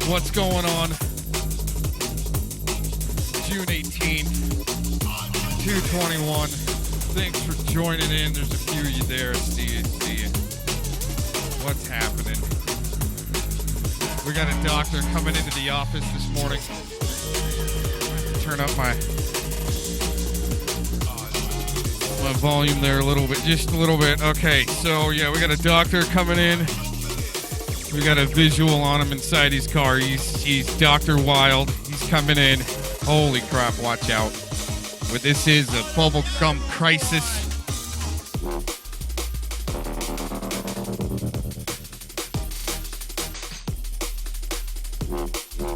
What's going on? June 18th, 2:21. Thanks for joining in. There's a few of you there. See you. What's happening? We got a doctor coming into the office this morning. Turn up my volume there a little bit, just a little bit. Okay, so yeah, we got a doctor coming in. We got a visual on him inside his car. He's Dr. Wild. He's coming in. Holy crap, watch out. But this is a bubblegum crisis.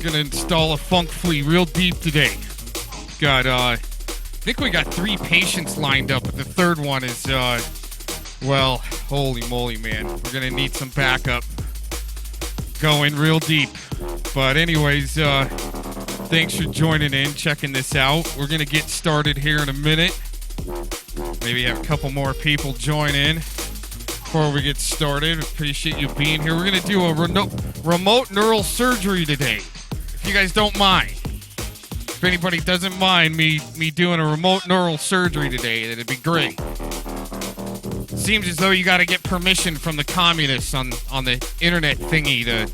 Gonna install a FunkFlea real deep today. Got, I think we got 3 patients lined up, but the third one is, well, holy moly, man. We're gonna need some backup. Going real deep. But anyways, thanks for joining in, checking this out. We're going to get started here in a minute. Maybe have a couple more people join in before we get started. Appreciate you being here. We're going to do a remote neural surgery today, if you guys don't mind. If anybody doesn't mind me doing a remote neural surgery today, that'd be great. Seems as though you got to get permission from the communists on the internet thingy to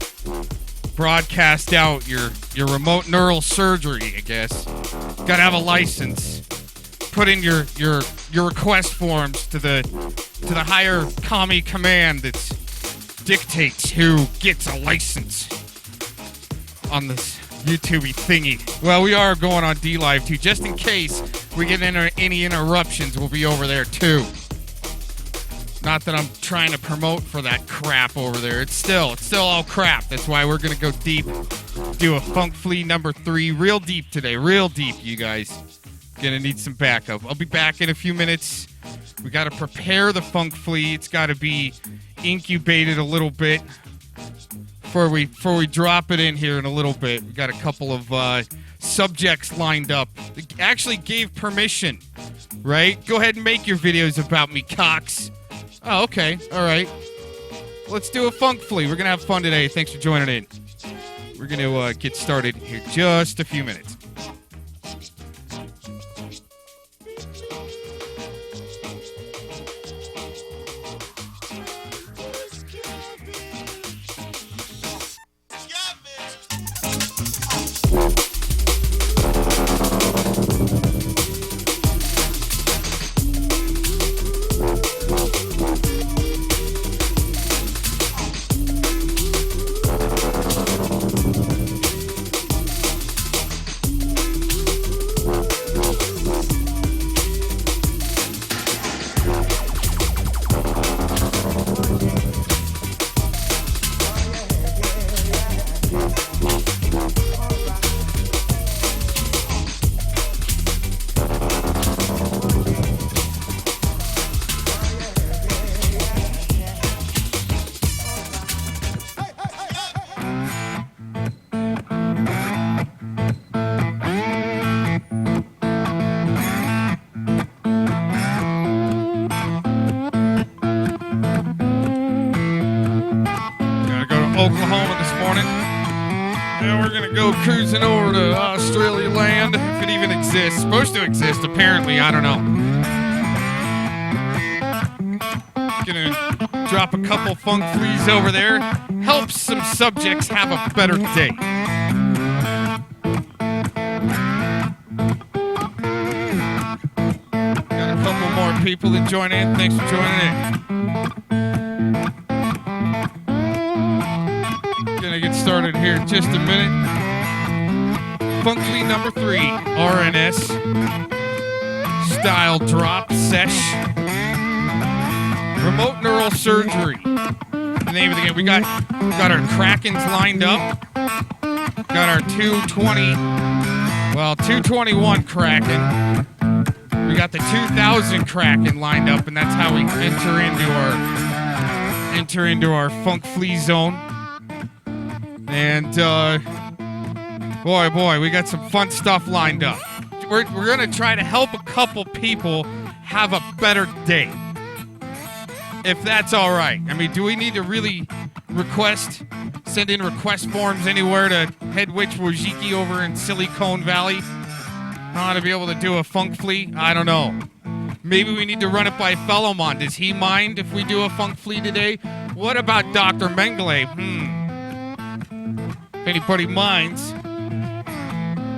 broadcast out your remote neural surgery, I guess. Got to have a license. Put in your request forms to the higher commie command that dictates who gets a license on this YouTube thingy. Well, we are going on D-Live too, just in case we get any interruptions. We'll be over there too. Not that I'm trying to promote for that crap over there. It's still all crap. That's why we're going to go deep. Do a FunkFlea number 3. Real deep today. Real deep, you guys. Going to need some backup. I'll be back in a few minutes. We got to prepare the FunkFlea. It's got to be incubated a little bit before we drop it in here in a little bit. We got a couple of subjects lined up. They actually gave permission, right? Go ahead and make your videos about me, cocks. Oh, okay. All right. Let's do a FunkFlea. We're going to have fun today. Thanks for joining in. We're going to get started in here just a few minutes. Oklahoma this morning. Now we're gonna go cruising over to Australia land, if it even exists. Supposed to exist, apparently. I don't know. Gonna drop a couple funk fleas over there. Help some subjects have a better day. Got a couple more people that join in. Thanks for joining in. Gonna get started here in just a minute. FunkFlea number 3, RNS style drop sesh. Remote neural surgery. The name of the game. We got our Krakens lined up. Got our 221 Kraken. We got the 2000 Kraken lined up, and that's how we enter into our FunkFlea zone. And boy, we got some fun stuff lined up. We're gonna try to help a couple people have a better day. If that's all right. I mean, do we need to really send in request forms anywhere to Head Witch Wojcicki over in ShillyCon Valley? To be able to do a FunkFlea? I don't know. Maybe we need to run it by Fellowmon. Does he mind if we do a FunkFlea today? What about Dr. Mengele? If anybody minds.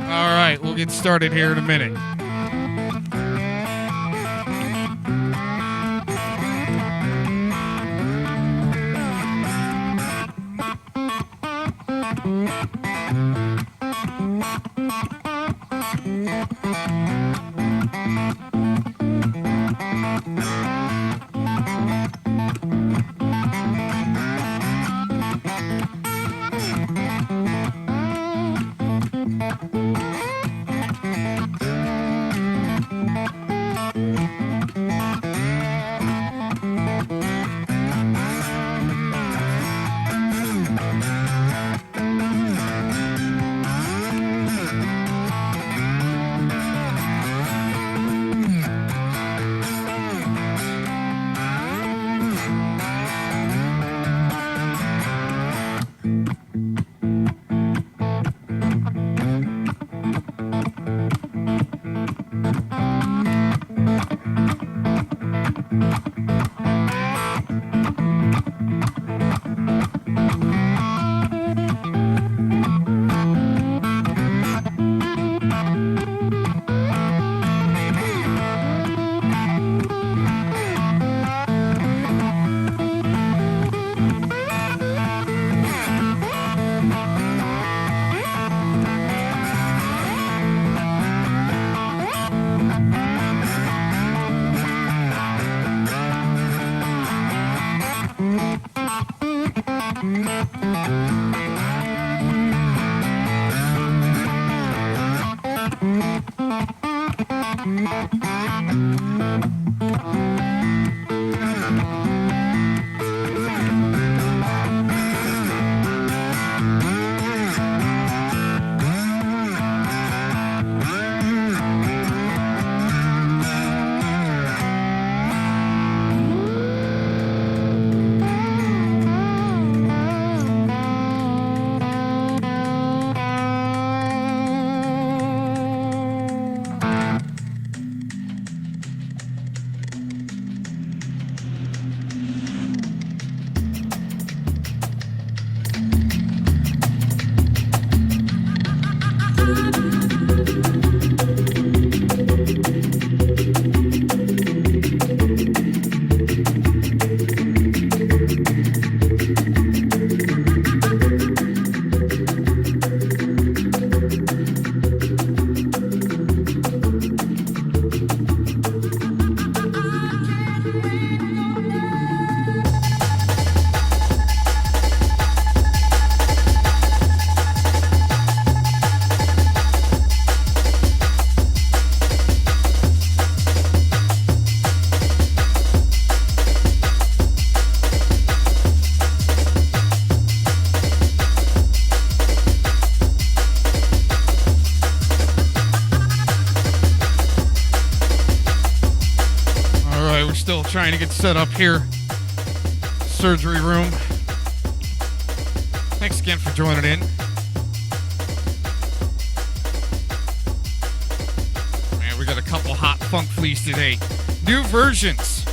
All right, we'll get started here in a minute. Still trying to get set up here. Surgery room. Thanks again for joining in. we got a couple hot FunkFleas today. New versions.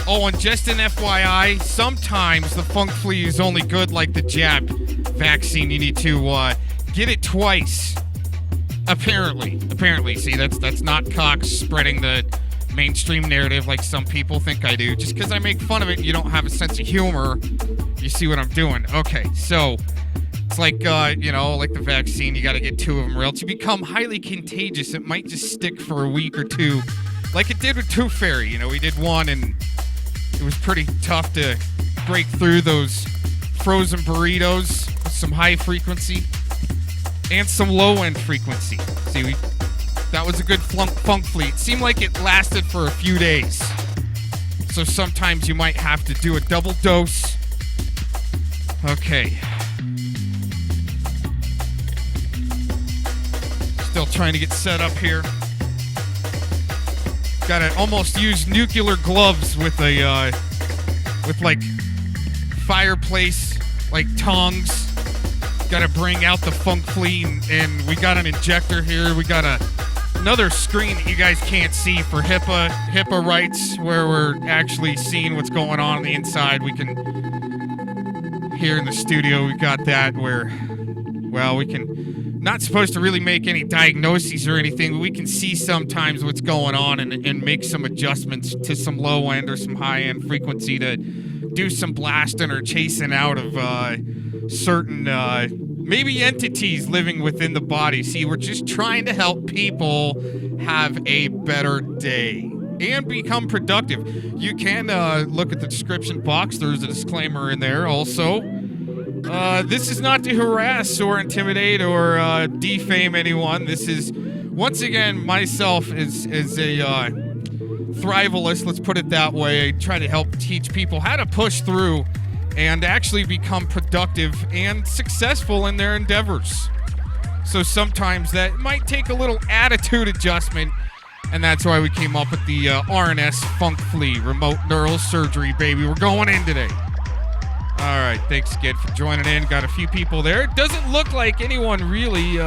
Oh, and just an FYI, sometimes the FunkFlea is only good like the jab vaccine. You need to get it twice. Apparently. See, that's not Cox spreading the mainstream narrative like some people think I do. Just because I make fun of it and you don't have a sense of humor, you see what I'm doing. Okay, so it's like, like the vaccine, you got to get 2 of them or else you become highly contagious. It might just stick for a week or 2, like it did with Tooth Fairy. We did 1 and it was pretty tough to break through those frozen burritos with some high frequency and some low-end frequency. See, that was a good FunkFlea. It seemed like it lasted for a few days. So sometimes you might have to do a double dose. Okay. Still trying to get set up here. Gotta almost use nuclear gloves with like fireplace, like tongs. Gotta bring out the FunkFlea, and we got an injector here. We got another screen that you guys can't see for HIPAA rights, where we're actually seeing what's going on the inside. We can, here in the studio, we got that where, well, we can, not supposed to really make any diagnoses or anything, but we can see sometimes what's going on and make some adjustments to some low end or some high end frequency to do some blasting or chasing out of certain maybe entities living within the body. See, we're just trying to help people have a better day and become productive. You can look at the description box. There's a disclaimer in there also. This is not to harass or intimidate or defame anyone. This is, once again, myself is a thrivalist, let's put it that way. I try to help teach people how to push through and actually become productive and successful in their endeavors. So sometimes that might take a little attitude adjustment, and that's why we came up with the RNS FunkFlea, remote neural surgery, baby. We're going in today. All right, thanks, Skid, for joining in. Got a few people there. It doesn't look like anyone really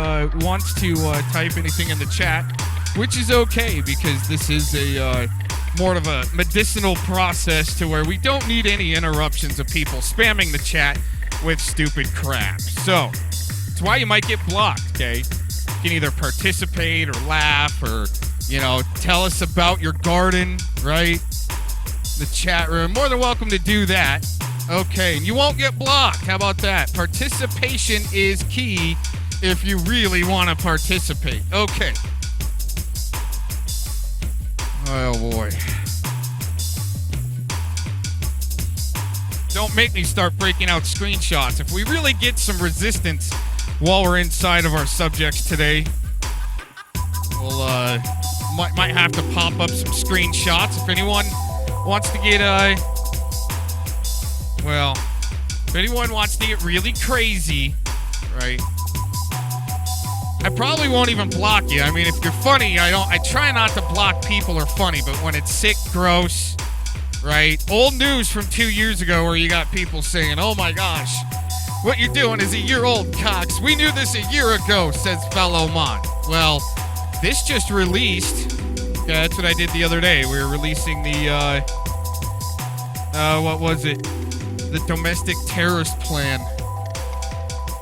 wants to type anything in the chat, which is okay, because this is a more of a medicinal process to where we don't need any interruptions of people spamming the chat with stupid crap. So, it's why you might get blocked, okay? You can either participate or laugh or, tell us about your garden, right? The chat room. More than welcome to do that. Okay, and you won't get blocked. How about that? Participation is key if you really want to participate. Okay. Oh, boy. Don't make me start breaking out screenshots. If we really get some resistance while we're inside of our subjects today, we'll might have to pop up some screenshots. If anyone wants to get if anyone wants to get really crazy, right? I probably won't even block you. I mean, if you're funny, I try not to block people who are funny, but when it's sick, gross, right? Old news from 2 years ago where you got people saying, oh my gosh, what you're doing is a year old, Cox. We knew this a year ago, says fellow Mon. Well, this just released. Yeah, that's what I did the other day. We were releasing the, what was it? The domestic terrorist plan.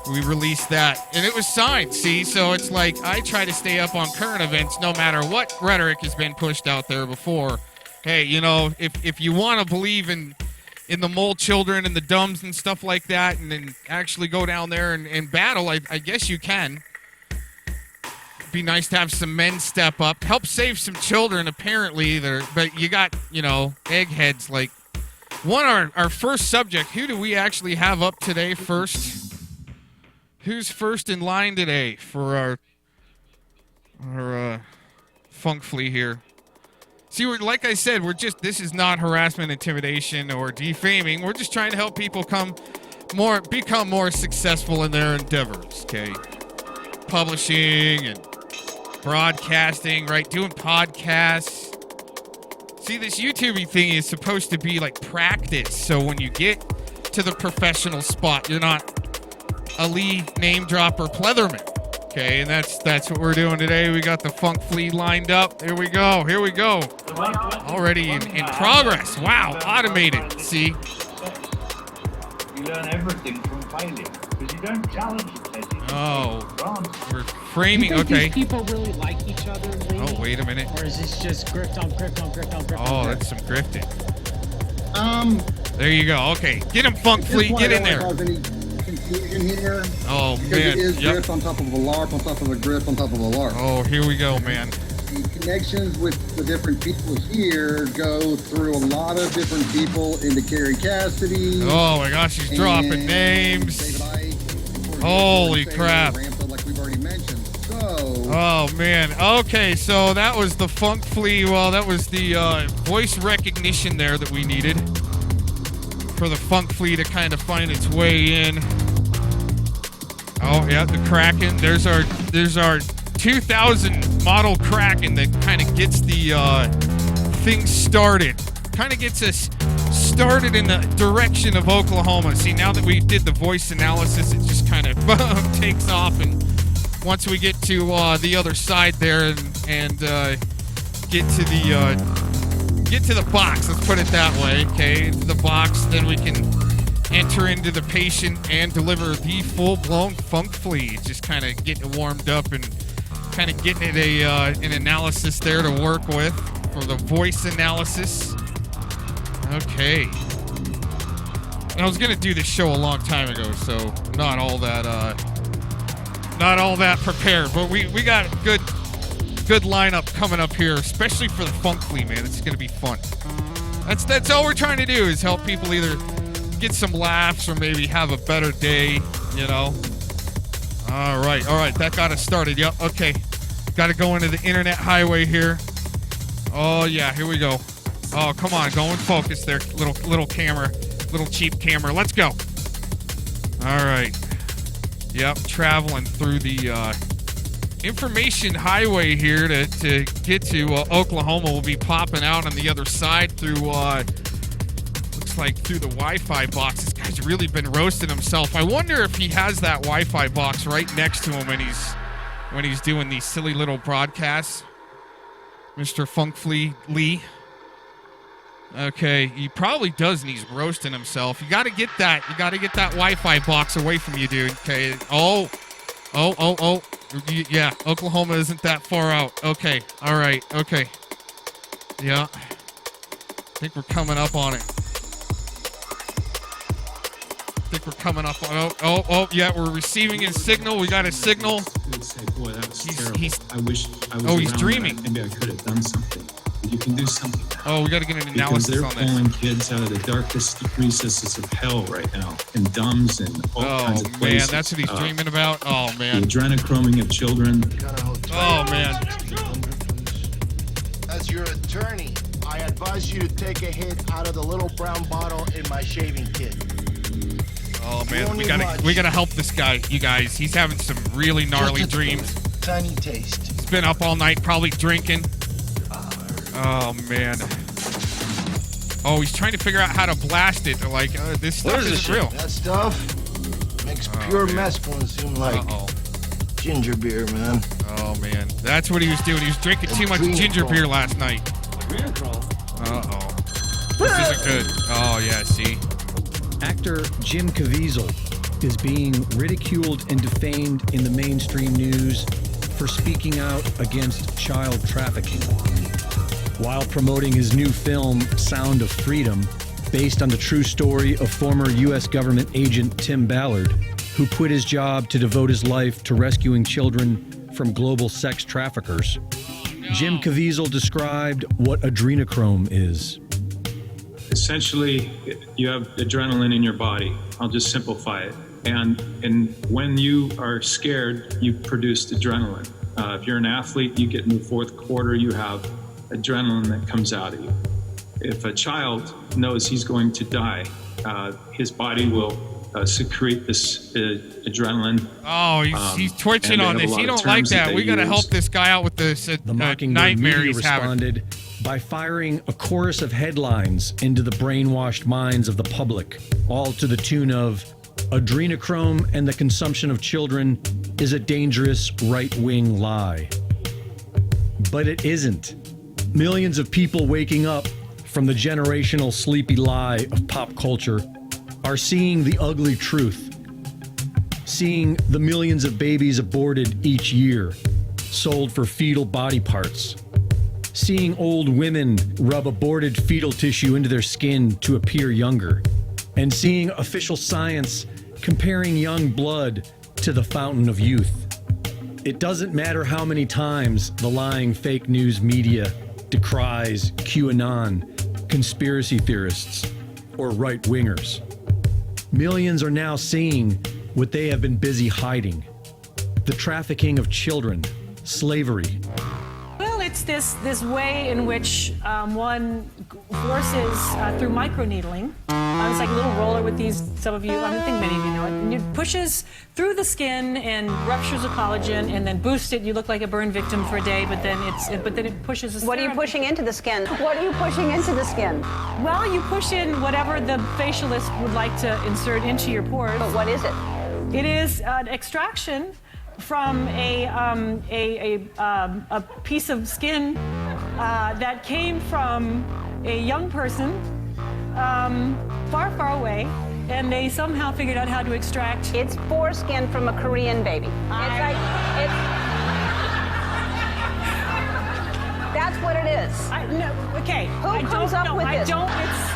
We released that, and it was signed, see? So it's like, I try to stay up on current events no matter what rhetoric has been pushed out there before. Hey, if you want to believe in the mole children and the dumbs and stuff like that, and then actually go down there and battle, I guess you can. It'd be nice to have some men step up, help save some children, apparently. But you got, eggheads like... Our first subject, who do we actually have up today first? Who's first in line today for our FunkFlea here? See, like I said, this is not harassment, intimidation, or defaming. We're just trying to help people become more successful in their endeavors, okay? Publishing and broadcasting, right? Doing podcasts. See, this YouTube thing is supposed to be like practice, so when you get to the professional spot, you're not a Lee name dropper Pleatherman, Okay, and that's what we're doing today. We got the FunkFlea lined up. Here we go. Here we go. Already in progress. Wow, automated. See? You learn everything from failing because you don't challenge it. Oh, we're framing. Do you think Okay. these people really like each other, Lee? Oh, wait a minute. Or is this just grift on grift on grift on grift on Oh, grift? that's some grifting. There you go. Okay, get him, FunkFlea. Get in there. Any confusion here? Oh Because man. it is Yep. grift on top of a LARP on top of a grift on top of a LARP. Oh, here we go, man. The connections with the different people here go through a lot of different people into Carrie Cassidy. Oh my gosh, he's dropping and names. David Icke. Holy crap. Ramped up like we've already mentioned. So, Oh man. Okay, so that was the FunkFlea. Well, that was the voice recognition there that we needed for the FunkFlea to kind of find its way in. Oh yeah, the Kraken. There's our 2000 model Kraken that kind of gets the thing started. Kind of gets us started in the direction of Oklahoma. See, now that we did the voice analysis, it just kind of takes off. And once we get to the other side there and get to the box, let's put it that way. Okay, into the box, then we can enter into the patient and deliver the full-blown FunkFlea. Just kind of getting it warmed up and kind of getting it an analysis there to work with for the voice analysis. Okay. And I was gonna do this show a long time ago, so not all that prepared. But we got a good lineup coming up here, especially for the FunkFlea, man. It's gonna be fun. That's all we're trying to do is help people either get some laughs or maybe have a better day, you know. All right, that got us started. Yep, okay. Got to go into the internet highway here. Oh yeah, here we go. Oh, come on, go in focus there, little camera, little cheap camera. Let's go. All right. Yep, traveling through the information highway here to get to Oklahoma. We'll be popping out on the other side through looks like through the Wi-Fi box. This guy's really been roasting himself. I wonder if he has that Wi-Fi box right next to him when he's doing these silly little broadcasts. Mr. FunkFlea Lee. Okay, he probably does, and he's roasting himself. You got to get that. You got to get that Wi-Fi box away from you, dude. Okay. Oh. Yeah, Oklahoma isn't that far out. Okay. All right. Okay. Yeah. I think we're coming up on it. Oh, yeah, we're receiving his signal. We got a signal. Boy, that was terrible. He's I wish I was he's around dreaming. that. Maybe I could have done something. But you can do something now. Oh, we got to get an Because analysis they're on this. pulling kids out of the darkest recesses of hell right now, in dumbs and all kinds of Oh, man, places. that's what he's dreaming about. Oh, man. The adrenochroming of children. Oh, man. As your attorney, I advise you to take a hit out of the little brown bottle in my shaving kit. Oh, man, we gotta help this guy, you guys. He's having some really gnarly Just a dreams. Tiny taste. He's been up all night, probably drinking. Oh, man. Oh, he's trying to figure out how to blast it. Like, this stuff isn't real. That stuff makes pure mescaline seem like ginger beer, man. Oh, man. That's what he was doing. He was drinking too much ginger beer last night. Uh-oh. This isn't good. Oh, yeah, see? Actor Jim Caviezel is being ridiculed and defamed in the mainstream news for speaking out against child trafficking. While promoting his new film, Sound of Freedom, based on the true story of former U.S. government agent Tim Ballard, who quit his job to devote his life to rescuing children from global sex traffickers. Jim Caviezel described what adrenochrome is. Essentially, you have adrenaline in your body. I'll just simplify it. And when you are scared, you produce adrenaline. If you're an athlete, you get in the fourth quarter, you have adrenaline that comes out of you. If a child knows he's going to die, his body will secrete this adrenaline. Oh, he's twitching on this. He don't like that. We got to help this guy out with this The Mockingbird nightmare media he's having. responded by firing a chorus of headlines into the brainwashed minds of the public, all to the tune of, adrenochrome and the consumption of children is a dangerous right-wing lie. But it isn't. Millions of people waking up from the generational sleepy lie of pop culture are seeing the ugly truth, seeing the millions of babies aborted each year, sold for fetal body parts, seeing old women rub aborted fetal tissue into their skin to appear younger, and seeing official science comparing young blood to the fountain of youth. It doesn't matter how many times the lying fake news media decries QAnon, conspiracy theorists, or right-wingers. Millions are now seeing what they have been busy hiding: the trafficking of children, slavery. Well, it's this way in which one forces through microneedling. It's like a little roller with these, some of you, I think many of you know it, and it pushes through the skin and ruptures the collagen and then boosts it. You look like a burn victim for a day, but then it pushes the What are you pushing into the skin? What are you pushing into the skin? Well, you push in whatever the facialist would like to insert into your pores. But what is it? It is an extraction from a piece of skin that came from a young person far, far away, and they somehow figured out how to extract. It's foreskin from a Korean baby. That's what it is. Who comes up with this?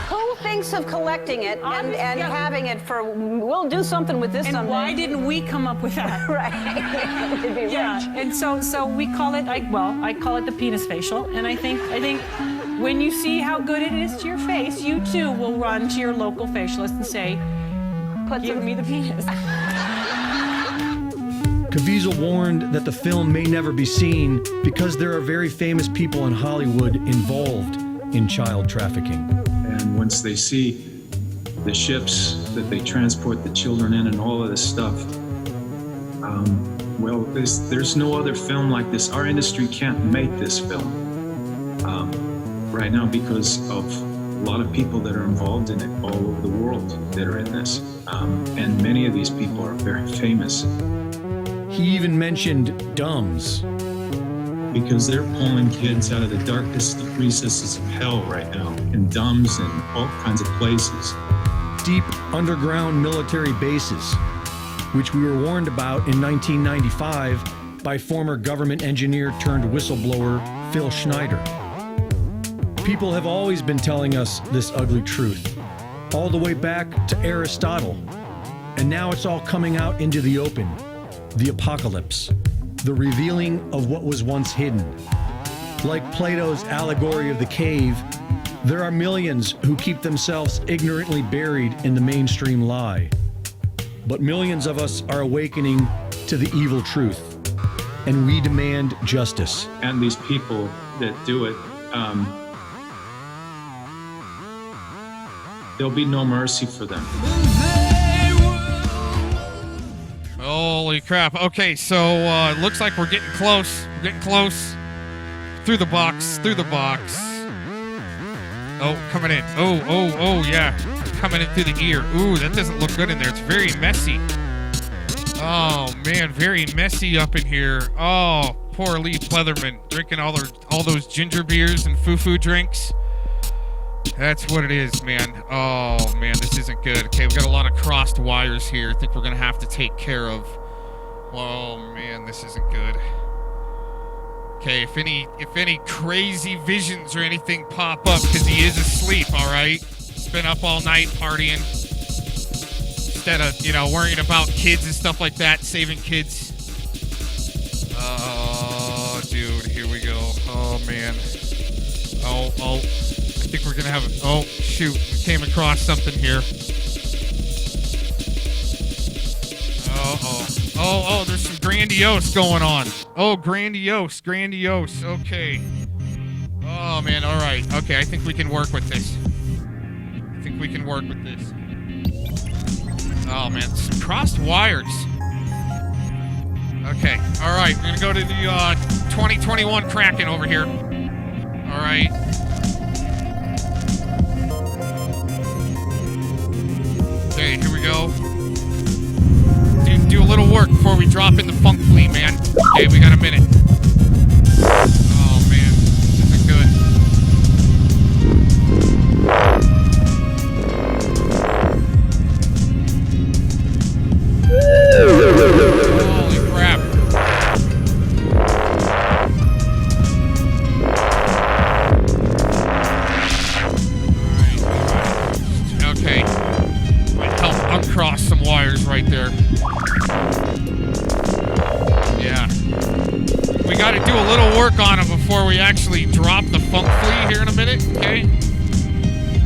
Who thinks of collecting it and having it for, we'll do something with this and someday. Why didn't we come up with that? Right. And so we call it, I call it the penis facial, and I think when you see how good it is to your face, you too will run to your local facialist and say, give me the penis. Caviezel warned that the film may never be seen because there are very famous people in Hollywood involved in child trafficking. And once they see the ships that they transport the children in and all of this stuff, well, there's no other film like this. Our industry can't make this film right now because of a lot of people that are involved in it all over the world that are in this. And many of these people are very famous. He even mentioned dumbs. Because they're pulling kids out of the darkest recesses of hell right now, in dumbs and all kinds of places. Deep underground military bases, which we were warned about in 1995 by former government engineer turned whistleblower Phil Schneider. People have always been telling us this ugly truth, all the way back to Aristotle. And now it's all coming out into the open. The apocalypse, the revealing of what was once hidden. Like Plato's allegory of the cave, there are millions who keep themselves ignorantly buried in the mainstream lie. But millions of us are awakening to the evil truth, and we demand justice. And these people that do it, there'll be no mercy for them. Holy crap. Okay, so it looks like we're getting close. We're getting close. Through the box. Oh, coming in. Oh, yeah. Coming in through the ear. Ooh, that doesn't look good in there. It's very messy. Oh, man, very messy up in here. Oh, poor Lee Pleatherman drinking all those ginger beers and foo-foo drinks. That's what it is, man. Oh, man, this isn't good. Okay, we got a lot of crossed wires here. I think we're going to have to take care of. Oh, man, this isn't good. Okay, if any crazy visions or anything pop up, because he is asleep, all right? He's been up all night partying. Instead of, worrying about kids and stuff like that, saving kids. Oh, dude, here we go. Oh, man. Oh. I think we're going to have oh, shoot. We came across something here. Oh, there's some grandiose going on. Oh, grandiose. Okay. Oh, man, all right. Okay, I think we can work with this. Oh, man, some crossed wires. Okay, all right. We're going to go to the 2021 Kraken over here. All right. Okay, here we go. do a little work before we drop in the FunkFlea, man. Okay, we got a minute. Oh, man. This isn't good. Holy crap. Alright. Okay. Might help uncross some wires right there. Yeah. We gotta do a little work on him before we actually drop the FunkFlea here in a minute, okay?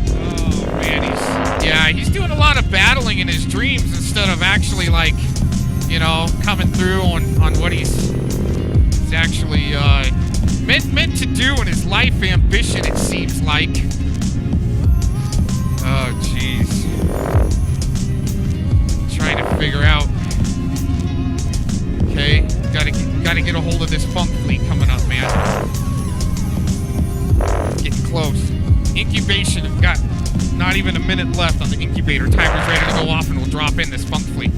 Oh, man, he's doing a lot of battling in his dreams instead of actually, like, you know, coming through on what he's actually meant to do in his life ambition, it seems like. Oh, jeez. Trying to figure out. Okay, gotta get a hold of this FunkFlea coming up, man. Getting close. Incubation, we've got not even a minute left on the incubator. Timer's ready to go off and we'll drop in this FunkFlea.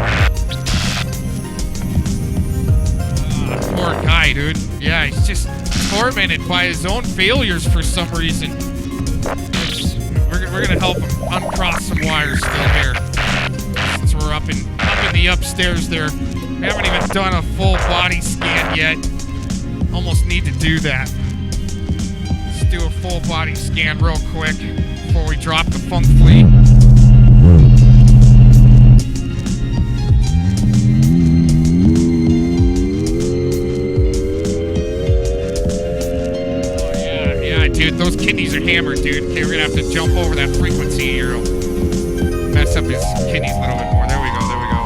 Poor guy, dude. Yeah, he's just tormented by his own failures for some reason. We're gonna help him uncross some wires still here. Since we're up in the upstairs there. We haven't even done a full body scan yet. Almost need to do that. Let's do a full body scan real quick before we drop the FunkFlea. Dude, those kidneys are hammered, dude. Okay, we're gonna have to jump over that frequency here. It'll mess up his kidneys a little bit more. There we go, there we go.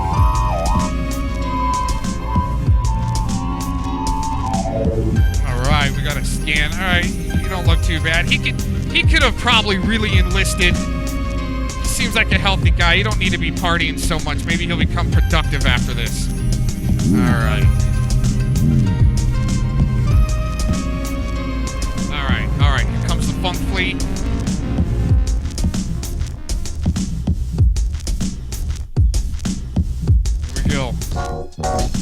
Alright, we got a scan. Alright, you don't look too bad. He could have probably really enlisted. He seems like a healthy guy. You don't need to be partying so much. Maybe he'll become productive after this. Alright. Alright, here comes the FunkFlea. Here we go.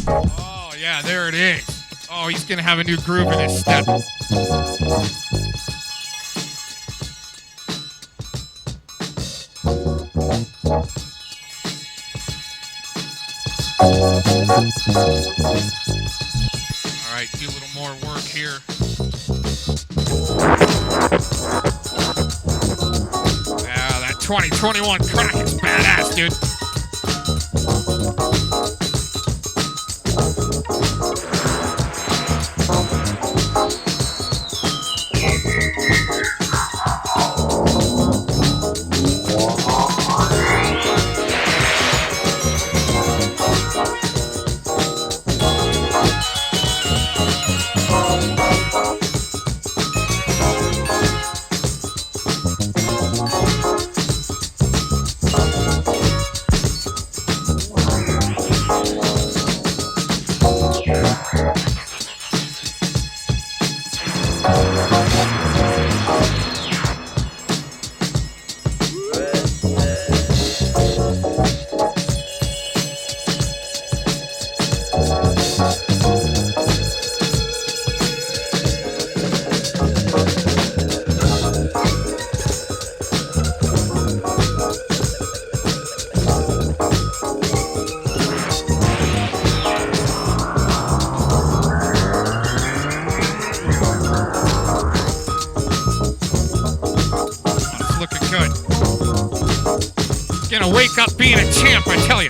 Oh, yeah, there it is. Oh, he's gonna have a new groove in his step. Alright, do a little more work here. Yeah, that 2021 crack is badass, dude. Gonna wake up being a champ, I tell you.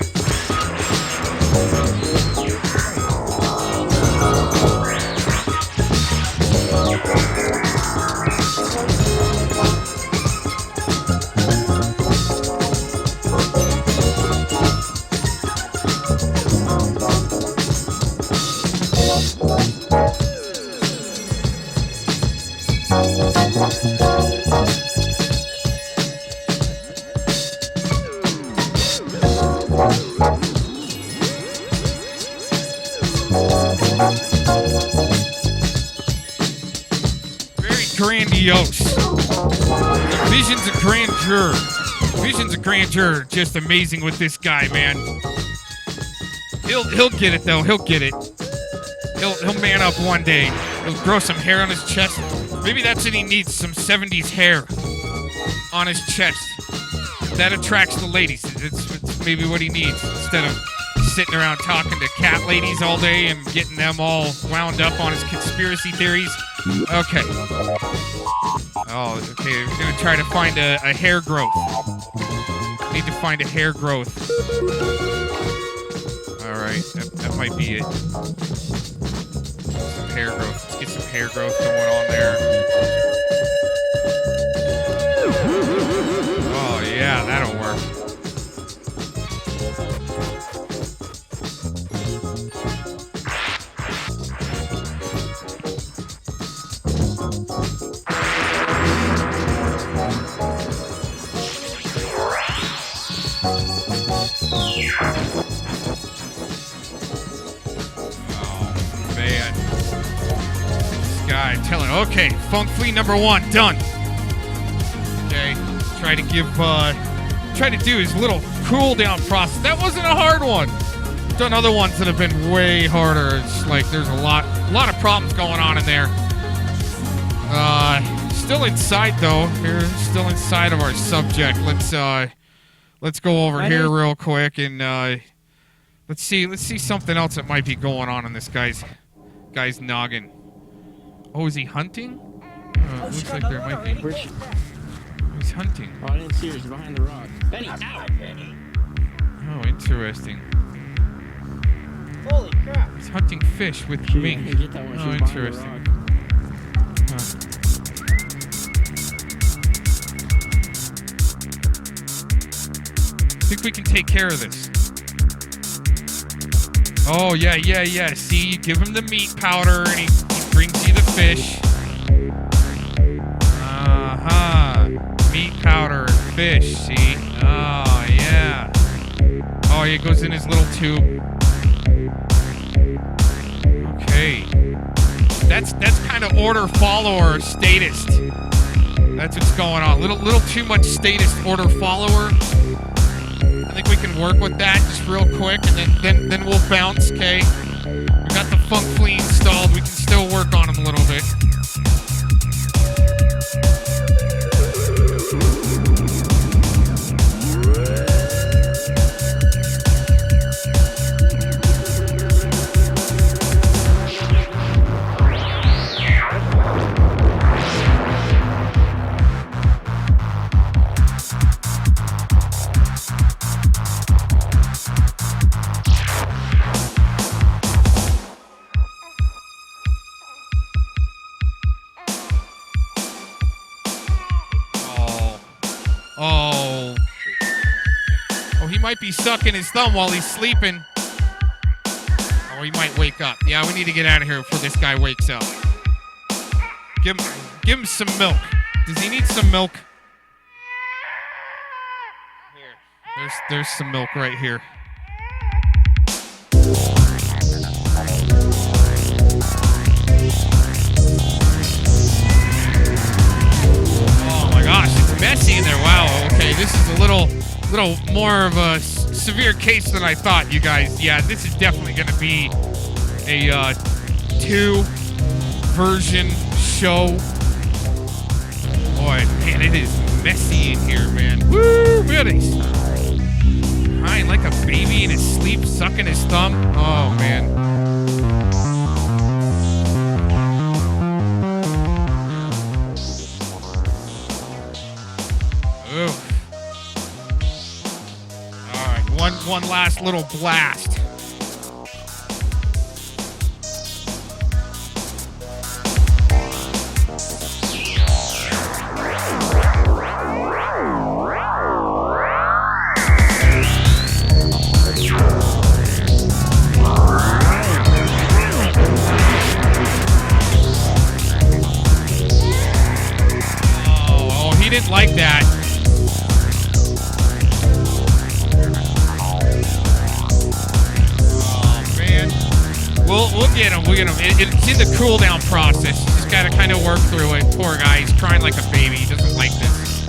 Grandiose. The visions of grandeur. Visions of grandeur, just amazing with this guy, man. He'll get it though. He'll get it. He'll man up one day. He'll grow some hair on his chest. Maybe that's what he needs. Some 70s hair on his chest. That attracts the ladies. It's maybe what he needs instead of sitting around talking to cat ladies all day and getting them all wound up on his conspiracy theories. Okay. Oh, okay. We're gonna try to find a hair growth. Need to find a hair growth. All right, that might be it. Some hair growth. Let's get some hair growth going on there. Oh yeah, that'll work. Okay, FunkFlea #1 done. Okay, try to do his little cool down process. That wasn't a hard one. Done other ones that have been way harder. It's like there's a lot of problems going on in there. Still inside though. We're still inside of our subject. Let's go over here real quick and let's see something else that might be going on in this guy's noggin. Oh, is he hunting? Looks like there might be. He's hunting. Oh, I didn't see her. She's behind the rock. Benny, ow, Benny. Oh, interesting. Holy crap. He's hunting fish with mink. Oh, interesting. I think we can take care of this. Oh, yeah. See, you give him the meat powder and he brings you the fish. Meat powder and fish, see? Oh, yeah. Oh, he goes in his little tube. Okay. That's kind of order follower statist. That's what's going on. Little too much statist order follower. I think we can work with that just real quick, and then we'll bounce, okay? We got the FunkFlea installed. We can still work on him a little bit. Might be sucking his thumb while he's sleeping. Or he might wake up. Yeah, we need to get out of here before this guy wakes up. Give him some milk. Does he need some milk? Here. There's some milk right here. Oh my gosh, it's messy in there. Wow. Okay, this is a little more of a severe case than I thought, you guys. Yeah, this is definitely going to be a 2-version show. Boy, man, it is messy in here, man. Woo! Really? Crying like a baby in his sleep, sucking his thumb. Oh, man. Ooh. One last little blast. Oh, he didn't like that. We'll get him. It's in the cool down process. You just gotta kind of work through it. Poor guy, he's crying like a baby. He doesn't like this.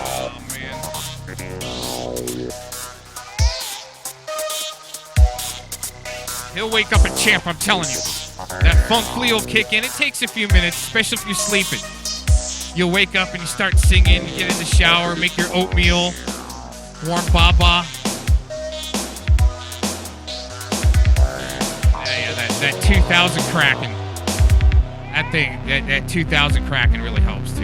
Oh man. wake up a champ, I'm telling you. That FunkFlea will kick in. It takes a few minutes, especially if you're sleeping. You'll wake up and you start singing, you get in the shower, make your oatmeal, warm baba. Yeah, that 2000 cracking. That thing, that 2000 cracking really helps too.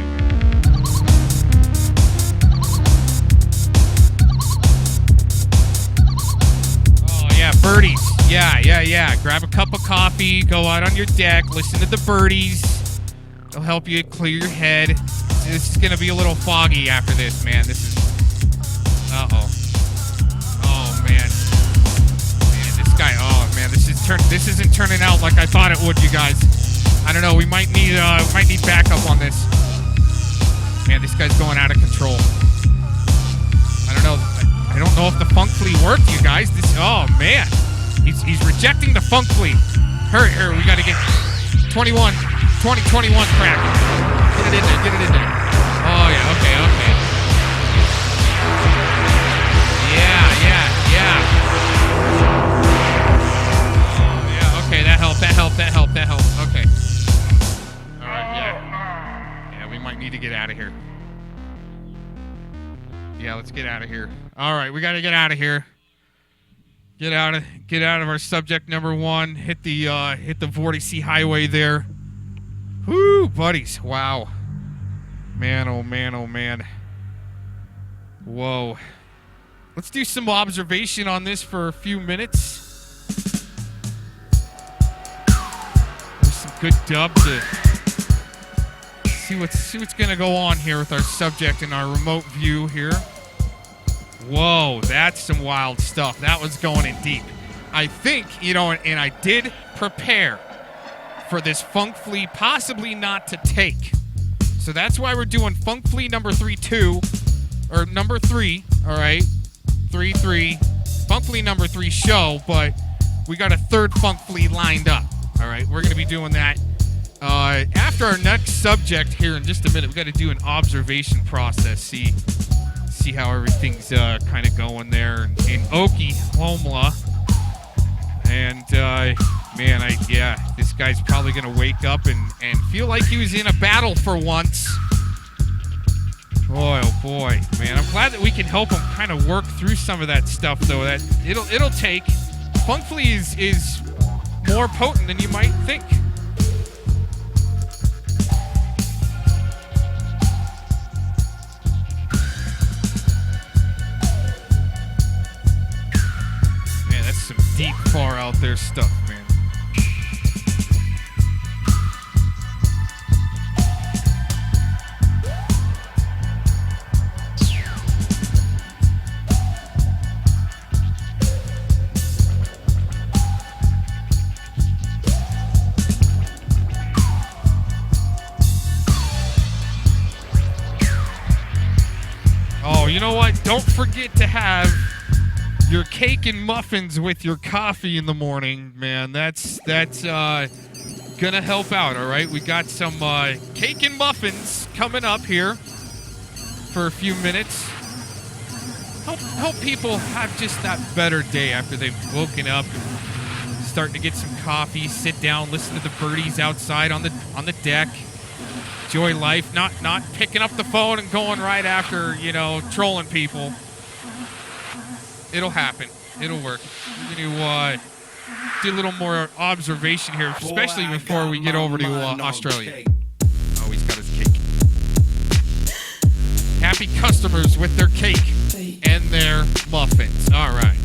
Oh yeah, birdies. Yeah. Grab a cup of coffee, go out on your deck, listen to the birdies. They'll help you clear your head. This is gonna be a little foggy after this, man. This is. Uh-oh. Oh man. Man, this guy. Oh man, this isn't turning out like I thought it would, you guys. I don't know. We might need backup on this. Man, this guy's going out of control. I don't know. I don't know if the FunkFlea worked, you guys. Oh man, he's rejecting the FunkFlea. Hurry, we gotta get 2021 crack. Get it in there. Oh yeah, okay. Yeah. Oh yeah, okay, that helped. Okay. Alright, yeah, we might need to get out of here. Yeah, let's get out of here. Alright, we gotta get out of here. Get out of our subject number 1. Hit the Vortice highway there. Whoo, buddies. Wow. Man, oh man. Whoa. Let's do some observation on this for a few minutes. There's some good dub to see what's gonna go on here with our subject in our remote view here. Whoa, that's some wild stuff. That was going in deep. I think, and I did prepare for this FunkFlea possibly not to take. So that's why we're doing FunkFlea number 3, all right? 3. FunkFlea number 3 show, but we got a third FunkFlea lined up, all right? We're going to be doing that after our next subject here in just a minute. We got to do an observation process, see how everything's kind of going there in Oklahoma. And, man, this guy's probably going to wake up and feel like he was in a battle for once. Boy, oh boy, man. I'm glad that we can help him kind of work through some of that stuff, though. That it'll take. FunkFlea is more potent than you might think. Man, that's some deep, far out there stuff, man. You know what? Don't forget to have your cake and muffins with your coffee in the morning, man. That's gonna help out, all right? We got some cake and muffins coming up here for a few minutes. Help people have just that better day after they've woken up and starting to get some coffee, sit down, listen to the birdies outside on the deck. Enjoy life, not picking up the phone and going right after, trolling people. It'll happen. It'll work. We're going to do a little more observation here, especially before we get over to Australia. Oh, he's got his cake. Happy customers with their cake and their muffins. All right.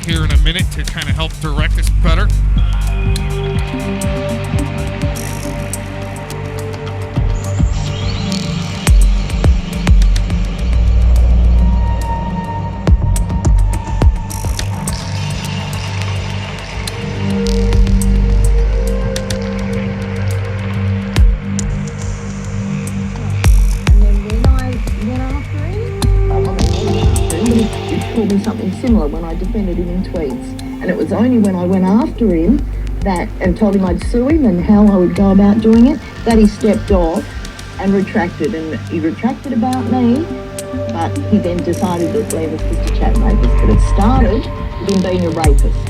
here in a minute to kind of help direct us better. Me something similar when I defended him in tweets, and it was only when I went after him that and told him I'd sue him and how I would go about doing it that he stepped off and retracted, and he retracted about me, but he then decided to leave us just a chat rapist. But it started with him being a rapist.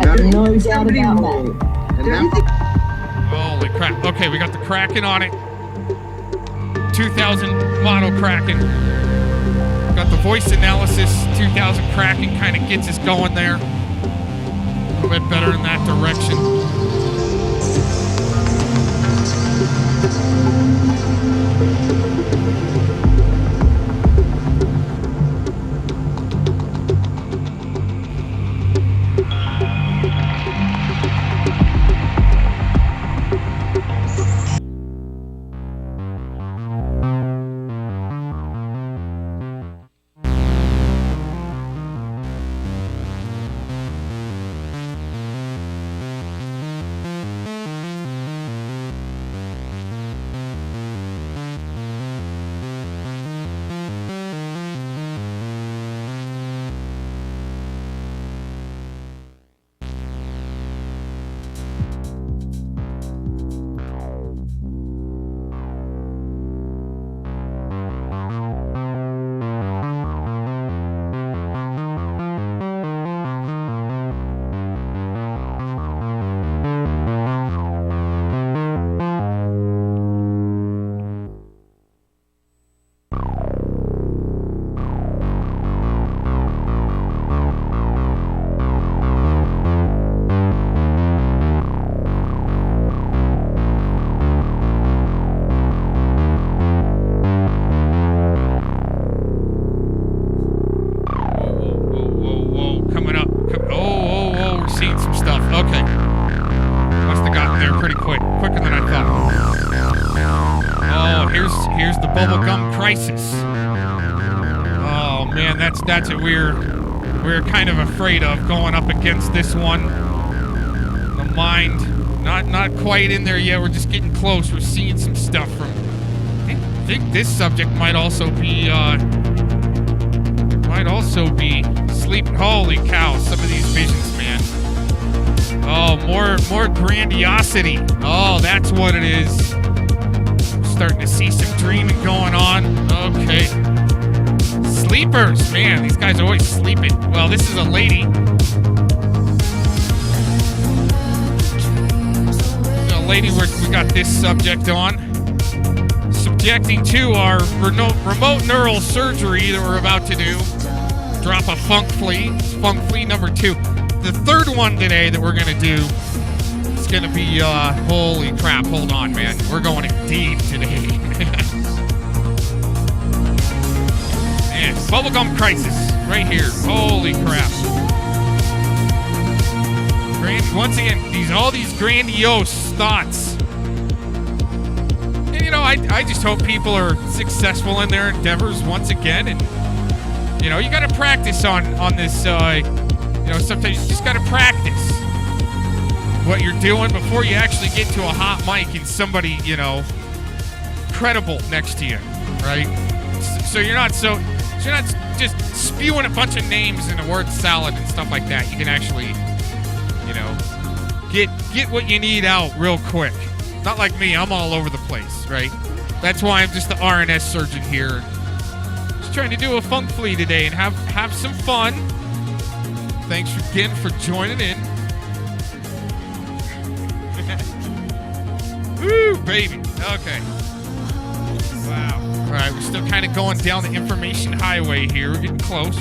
Have no doubt about that. Holy crap. Okay, we got the Kraken on it. 2000 model Kraken. Got the voice analysis. 2000 Kraken kind of gets us going there. A little bit better in that direction. That's what we're kind of afraid of going up against this one. The mind, not quite in there yet. We're just getting close. We're seeing some stuff from. I think this subject might also be sleeping. Holy cow! Some of these visions, man. Oh, more grandiosity. Oh, that's what it is. We're starting to see some dreaming going on. Okay. Sleepers, man, these guys are always sleeping. Well, this is a lady. A lady we got this subject on. Subjecting to our remote neural surgery that we're about to do. Drop a FunkFlea. It's FunkFlea number 2. The third one today that we're going to do is going to be, holy crap, hold on, man. We're going in deep today. Man, bubblegum crisis right here. Holy crap. Once again, all these grandiose thoughts. And, I just hope people are successful in their endeavors once again. And, you got to practice on this, sometimes you just got to practice what you're doing before you actually get to a hot mic and somebody, credible next to you, right? So you're not just spewing a bunch of names in a word salad and stuff like that. You can actually, get what you need out real quick. Not like me, I'm all over the place, right? That's why I'm just the RNS surgeon here. Just trying to do a FunkFlea today and have some fun. Thanks again for joining in. Woo, baby. Okay. Wow. All right, we're still kind of going down the information highway here. We're getting close.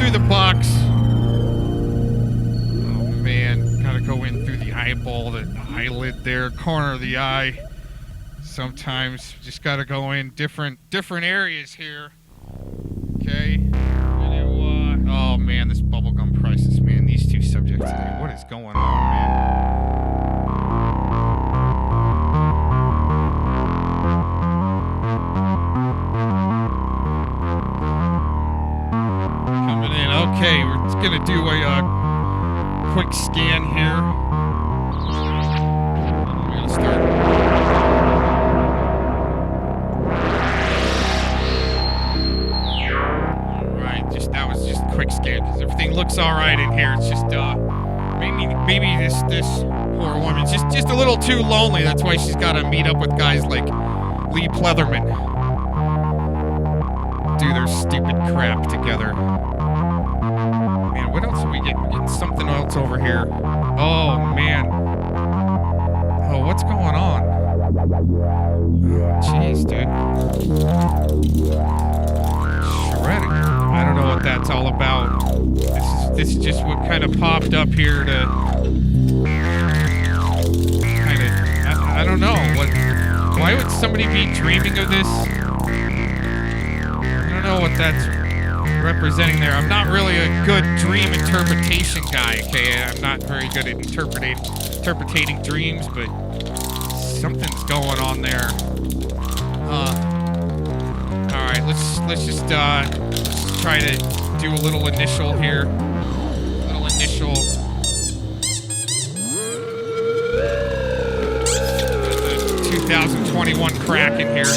through the box. Oh man, gotta go in through the eyeball, the eyelid there, corner of the eye. Sometimes just gotta go in different areas here. Okay. Oh man, this bubblegum crisis, man. These two subjects today. What is going on, man? Coming in. Okay, we're just gonna do a quick scan here. We're gonna start. Quick scan because everything looks all right in here. It's just maybe this poor woman's just a little too lonely. That's why she's got to meet up with guys like Pleatherman. Do their stupid crap together. Man, what else are we getting? We're getting something else over here. Oh man. Oh, what's going on? Jeez, dude. Shredding. I don't know what that's all about. This is just what kind of popped up here to kind of, I don't know. Why would somebody be dreaming of this? I don't know what that's representing there. I'm not really a good dream interpretation guy, okay? I'm not very good at interpreting dreams, but something's going on there. All right, let's just try to do a little initial here. Little initial. The 2021 crack in here.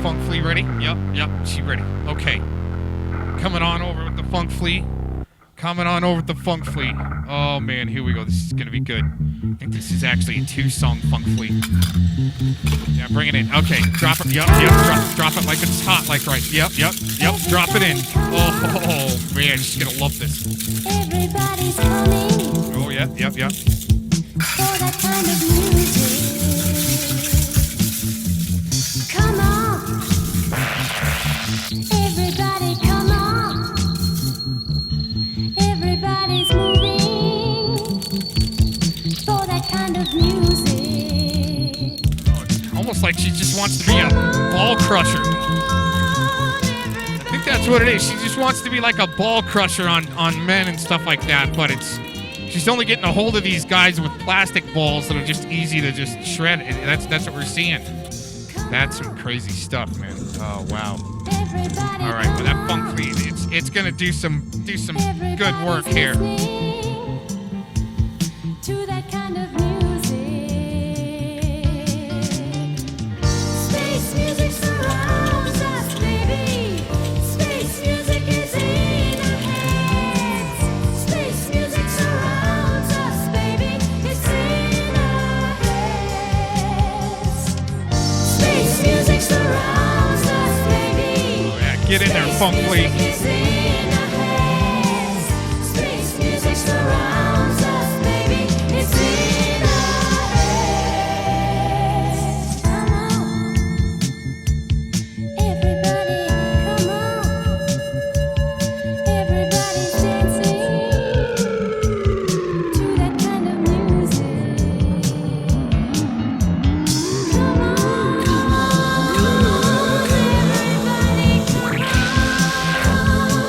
FunkFlea ready? Yep, she ready. Okay. Coming on over with the FunkFlea. Coming on over with the FunkFlea. Oh man, here we go. This is gonna be good. I think this is actually a 2-song FunkFlea. Yeah, bring it in. Okay, drop it. Yep, drop it like it's hot, like right. Yep, drop it in. Oh man, she's gonna love this. Everybody's coming. Oh yeah. For that kind of music. Come on. Everybody come on. Everybody's moving for that kind of music. Oh, it's almost like she just wants to be a ball crusher. I think that's what it is. She just wants to be like a ball crusher on men and stuff like that, but she's only getting a hold of these guys with plastic balls that are just easy to just shred. That's what we're seeing. That's some crazy stuff, man. Oh wow. All right, well that FunkFlea, it's gonna do some good work here. To that kind of music. Space music surrounds us, baby. Space music is in our heads. Space music surrounds us, baby. It's in our heads. Space music surrounds us, baby. Oh yeah, get in there, FunkFlea. Space music surrounds us, baby. It's in our heads. Come on. Everybody, come on. Everybody's dancing to that kind of music. Come on. Everybody, come on.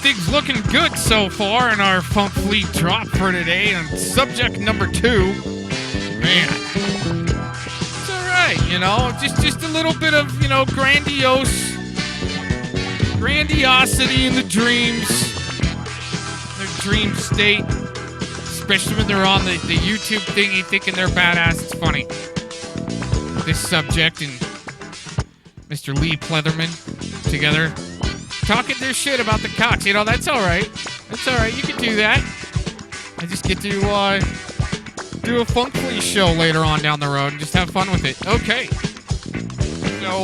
everything's looking good so far in our FunkFlea drop for today. And subject number 2, man, it's all right, you know, just a little bit of, you know, grandiosity in the dreams, their dream state, especially when they're on the YouTube thingy thinking they're badass. It's funny. This subject and Mr. Lee Pleatherman together talking their shit about the cocks. You know, that's all right. That's all right. You can do that. I just get to do a FunkFlea show later on down the road and just have fun with it. Okay. So,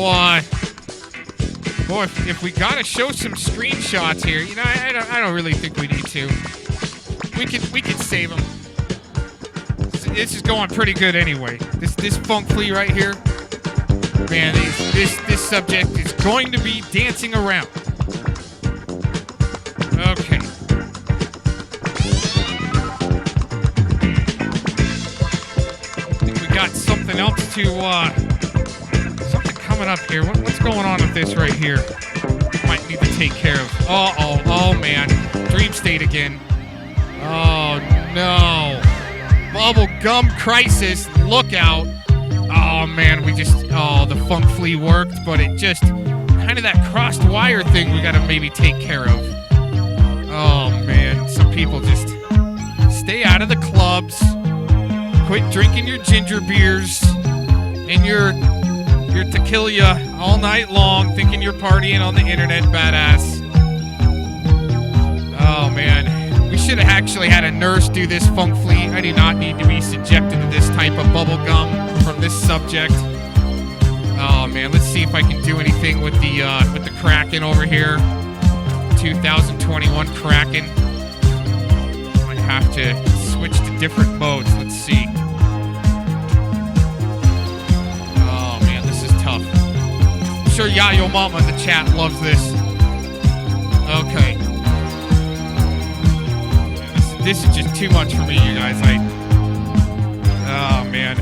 boy, if we gotta show some screenshots here, you know, I don't really think we need to. We could save them. This is going pretty good anyway. This FunkFlea right here, man. This subject is going to be dancing around. Okay. I think we got something else to something coming up here. What's going on with this right here? Might need to take care of. Oh man, dream state again. Oh no. Bubble gum crisis, look out. Oh man, the FunkFlea worked, but it just kind of that crossed wire thing we gotta maybe take care of. Oh man, some people just stay out of the clubs, quit drinking your ginger beers and your tequila all night long, thinking you're partying on the internet, badass. Oh man. We should have actually had a nurse do this FunkFlea. I do not need to be subjected to this type of bubble gum from this subject. Oh man, let's see if I can do anything with the Kraken over here. 2021 Kraken. Might have to switch to different modes. Let's see. Oh man, this is tough. I'm sure Yayo Mama in the chat loves this. Okay. This is just too much for me, you guys. Oh, man.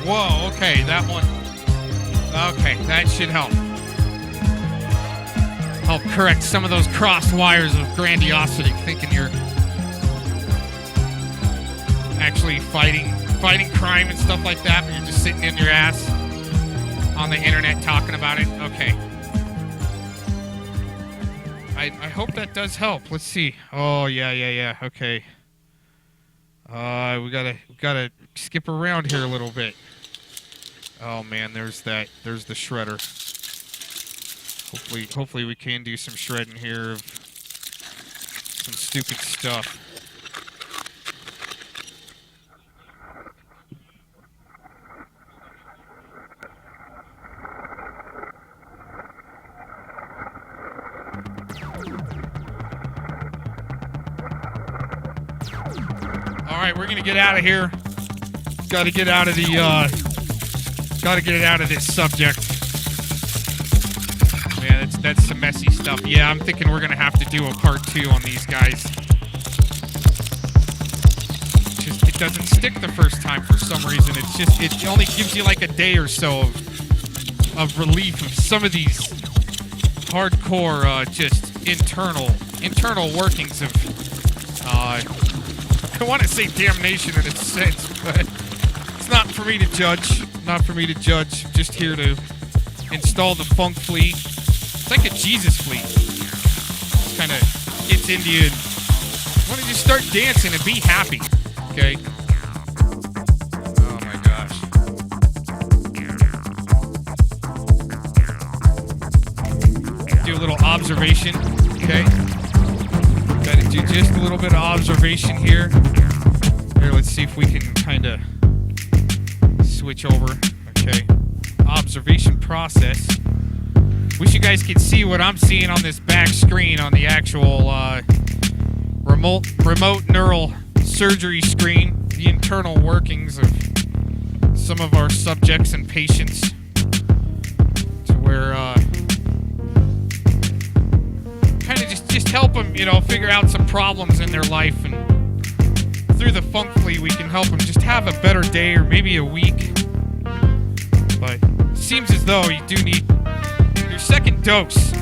Whoa, okay, that one. Okay, that should help. Help correct some of those crossed wires of grandiosity, thinking you're actually fighting crime and stuff like that, but you're just sitting in your ass on the internet talking about it. Okay. I hope that does help. Let's see. Oh, yeah. Okay. We gotta skip around here a little bit. Oh man, there's the shredder. Hopefully we can do some shredding here of some stupid stuff. right, we're gonna get out of here. Got to get out of the. Got to get it out of this subject. Man, that's some messy stuff. Yeah, I'm thinking we're gonna have to do a part 2 on these guys. It doesn't stick the first time for some reason. It's just it only gives you like a day or so of relief of some of these hardcore just internal workings of I want to say damnation in a sense, but it's not for me to judge. Not for me to judge. I'm just here to install the FunkFlea. It's like a Jesus flea. Just kind of gets into you and want to just start dancing and be happy. Okay. Oh my gosh. Do a little observation. Okay. Gotta do just a little bit of observation here. Here, let's see if we can kind of switch over. Okay. Observation process. Wish you guys could see what I'm seeing on this back screen on the actual remote neural surgery screen, the internal workings of some of our subjects and patients, to where kind of just help them, figure out some problems in their life, and through the FunkFlea we can help them just have a better day or maybe a week. But it seems as though you do need your second dose.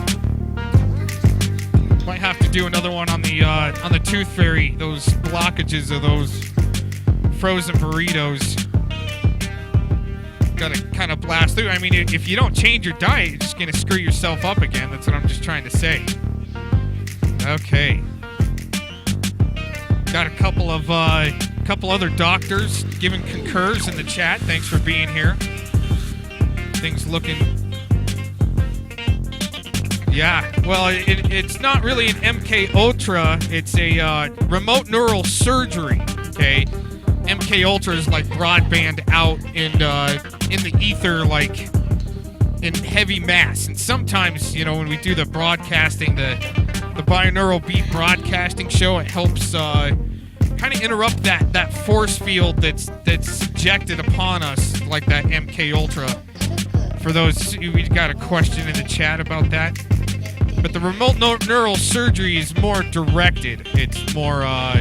Might have to do another one on the Tooth Fairy, those blockages of those frozen burritos. Gotta kind of blast through. I mean, if you don't change your diet, you're just gonna screw yourself up again. That's what I'm just trying to say. Okay. Got a couple other doctors giving concurs in the chat. Thanks for being here. Things looking. Yeah, well, it's not really an MK Ultra. It's a remote neural surgery. Okay, MK Ultra is like broadband out in the ether, like in heavy mass. And sometimes, when we do the broadcasting, the binaural beat broadcasting show, it helps kind of interrupt that force field that's subjected upon us, like that MK Ultra. For those, we got a question in the chat about that. But the remote neural surgery is more directed. It's more, how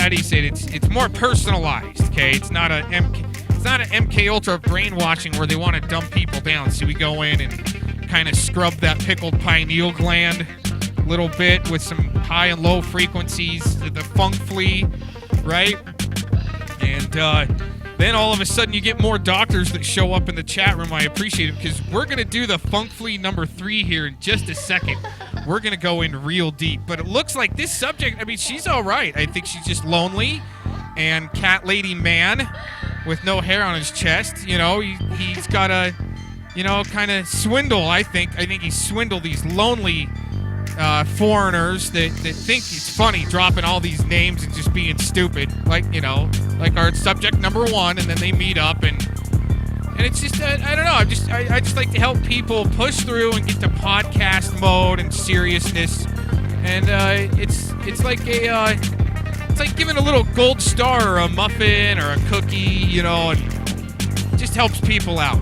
do you say it? It's more personalized. Okay, it's not a MK Ultra brainwashing where they want to dumb people down. So we go in and kind of scrub that pickled pineal gland a little bit with some high and low frequencies, the FunkFlea, right? And then all of a sudden you get more doctors that show up in the chat room. I appreciate it, because we're going to do the FunkFlea number 3 here in just a second. We're going to go in real deep. But it looks like this subject, I mean, she's all right. I think she's just lonely. And Cat Lady Man with no hair on his chest, he's got a, kind of swindle, I think. I think he swindled these lonely foreigners that think it's funny dropping all these names and just being stupid, like our subject number 1, and then they meet up and it's just I don't know. I just like to help people push through and get to podcast mode and seriousness, and it's like it's like giving a little gold star or a muffin or a cookie, and it just helps people out,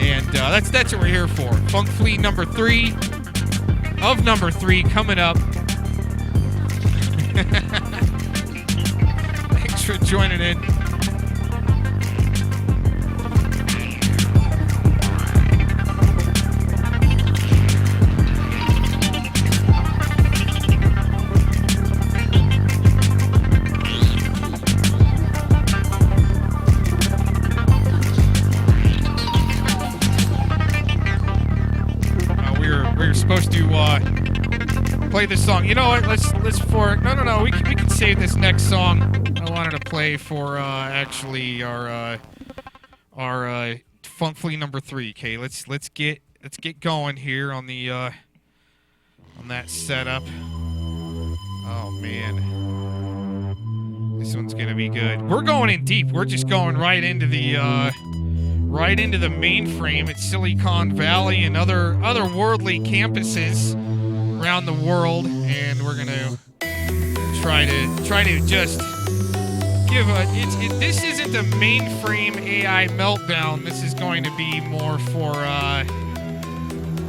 and that's what we're here for. FunkFlea number 3. Of number 3 coming up. Thanks for joining in. We were supposed to play this song. You know what? Let's no. We can save this next song. I wanted to play for actually our FunkFlea number 3. Okay, let's get going here on the on that setup. Oh man, this one's gonna be good. We're going in deep. We're just going right into the mainframe at Silicon Valley and other worldly campuses around the world, and we're gonna try to just give a. This isn't a mainframe AI meltdown. This is going to be more for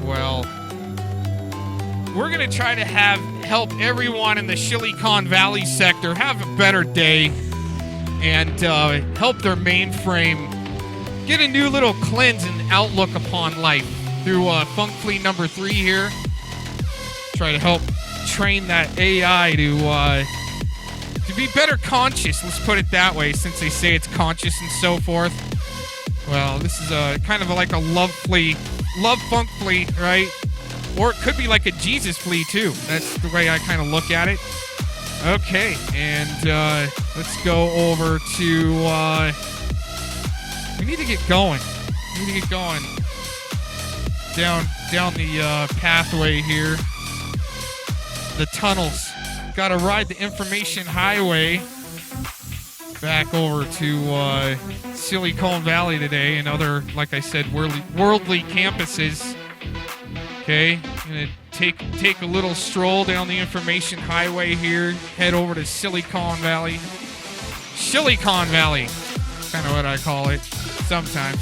well, we're gonna try to help everyone in the ShillyCon Valley sector have a better day and help their mainframe get a new little cleanse and outlook upon life through FunkFlea number 3 here. Try to help train that AI to be better conscious, let's put it that way, since they say it's conscious and so forth. Well, this is a kind of like a love FunkFlea, right? Or it could be like a Jesus flea too. That's the way I kind of look at it. Okay, and let's go over to. We need to get going. Down the pathway here. The tunnels. Got to ride the information highway back over to ShillyCon Valley today and other, like I said, worldly campuses. Okay, gonna take a little stroll down the information highway here. Head over to ShillyCon Valley. ShillyCon Valley, kind of what I call it. Sometimes.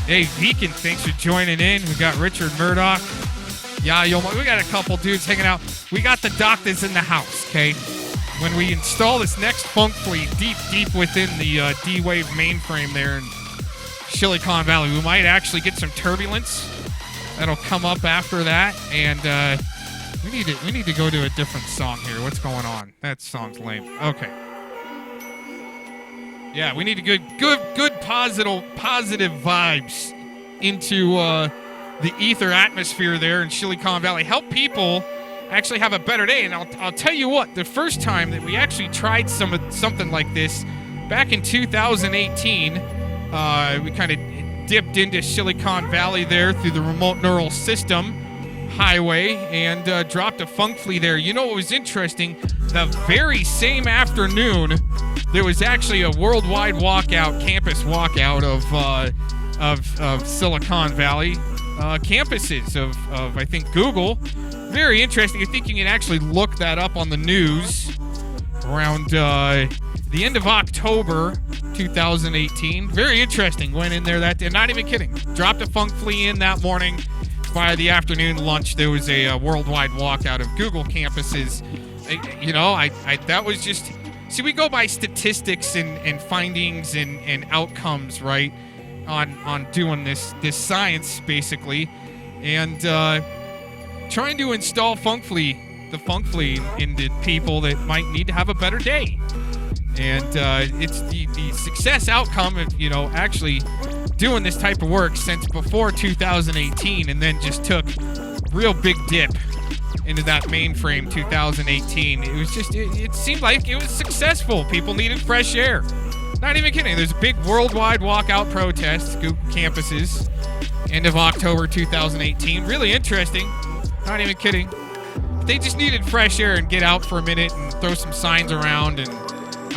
Hey, Deacon, thanks for joining in. We got Richard Murdoch. Yeah, we got a couple dudes hanging out. We got the doctors in the house, okay? When we install this next FunkFlea deep within the D-Wave mainframe there in ShillyCon Valley, we might actually get some turbulence that'll come up after that, and we need to go to a different song here. What's going on? That song's lame. Okay. Yeah, we need to get good positive vibes into the ether atmosphere there in ShillyCon Valley. Help people actually have a better day. And I'll tell you what, the first time that we actually tried something like this back in 2018, we kind of dipped into ShillyCon Valley there through the remote neural system highway and dropped a FunkFlea there. You know what was interesting? The very same afternoon, there was actually a worldwide campus walkout of Silicon Valley campuses of I think Google. Very interesting. I think you can actually look that up on the news around the end of October 2018. Very interesting. Went in there that day. Not even kidding. Dropped a FunkFlea in that morning. By the afternoon lunch, there was a worldwide walkout of Google campuses. You know, that was just... See, we go by statistics and findings and outcomes, right, on doing this science, basically. And trying to install the FunkFlea into people that might need to have a better day. And it's the success outcome of, you know, actually doing this type of work since before 2018, and then just took real big dip into that mainframe 2018. It was just, it seemed like it was successful. People needed fresh air. Not even kidding. There's a big worldwide walkout protest, Google campuses, end of October 2018. Really interesting. Not even kidding. They just needed fresh air and get out for a minute and throw some signs around. And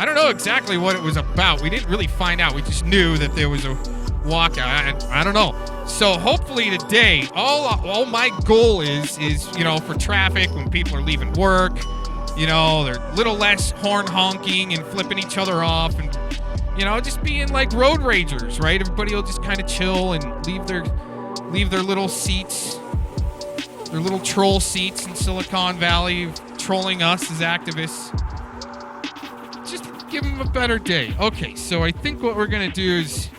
I don't know exactly what it was about. We didn't really find out. We just knew that there was a walkout. I don't know. So hopefully today, all my goal is, you know, for traffic when people are leaving work, you know, they're a little less horn honking and flipping each other off and, you know, just being like road ragers, right? Everybody will just kind of chill and leave their little seats, their little troll seats in Silicon Valley, trolling us as activists. Just give them a better day. Okay, so I think what we're gonna do is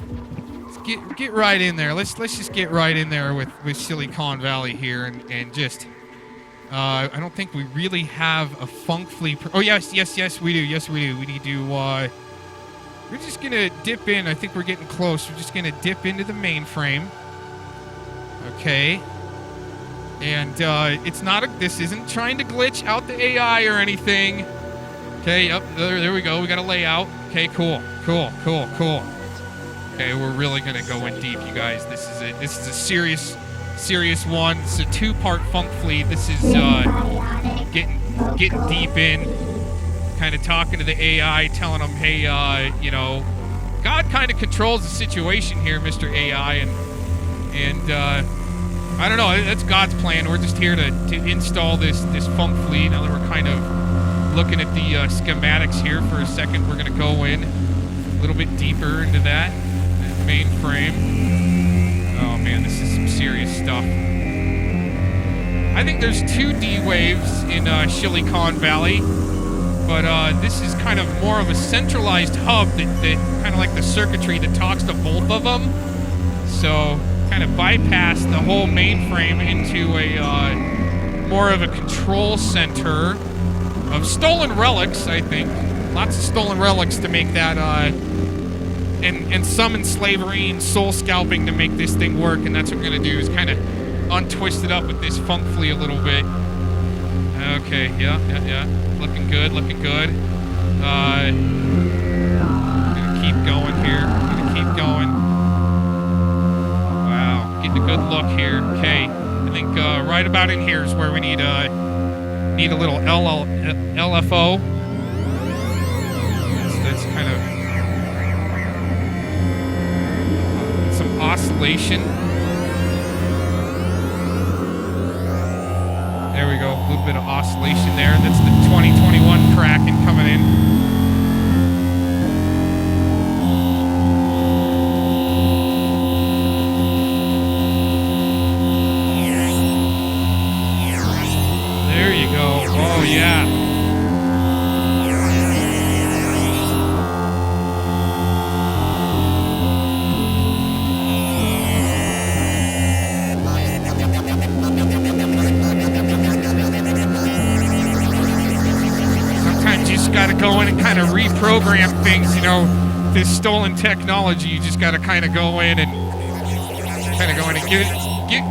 get right in there. Let's just get right in there with ShillyCon Valley here and just I don't think we really have a FunkFlea. Oh yes we do. Yes we do. We need to. We're just gonna dip in. I think we're getting close. We're just gonna dip into the mainframe. Okay. And it's not this isn't trying to glitch out the AI or anything. Okay. Yep. There we go. We got a layout. Okay. Cool. Okay, we're really gonna go in deep, you guys. This is a serious one. It's a 2-part FunkFlea. This is getting deep in, kind of talking to the AI, telling them, hey, you know, God kind of controls the situation here, Mr. AI, and I don't know. That's God's plan. We're just here to install this FunkFlea. Now that we're kind of looking at the schematics here for a second, we're going to go in a little bit deeper into that mainframe. Oh man, this is some serious stuff. I think there's 2 D-Waves in ShillyCon Valley, but this is kind of more of a centralized hub that kind of like the circuitry that talks to both of them. So kind of bypass the whole mainframe into a more of a control center of stolen relics, I think. Lots of stolen relics to make that, and summon slavery and soul scalping to make this thing work, and that's what we're going to do, is kind of untwist it up with this FunkFlea a little bit. Okay, yeah. Looking good. Gonna keep going here. Wow, getting a good look here. Okay, I think right about in here is where we need a little LFO. That's kind of some oscillation. There we go, a little bit of oscillation there. That's the 2021 Kraken coming in. There you go. Oh yeah. Got to go in and kind of reprogram things, you know, this stolen technology. You just got to kind of go in and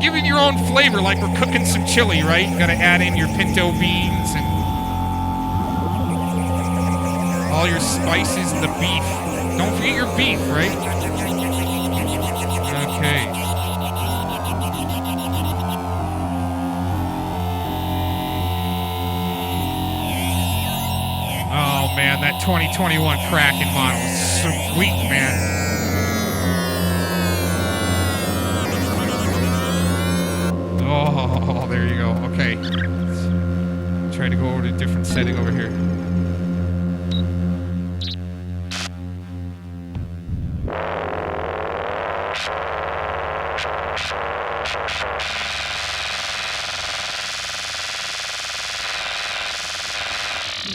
give it your own flavor, like we're cooking some chili, right? You got to add in your pinto beans and all your spices and the beef. Don't forget your beef, right? Okay. Oh man, that 2021 Kraken model is sweet, man. Oh, there you go. Okay. Let's try to go over to a different setting over here.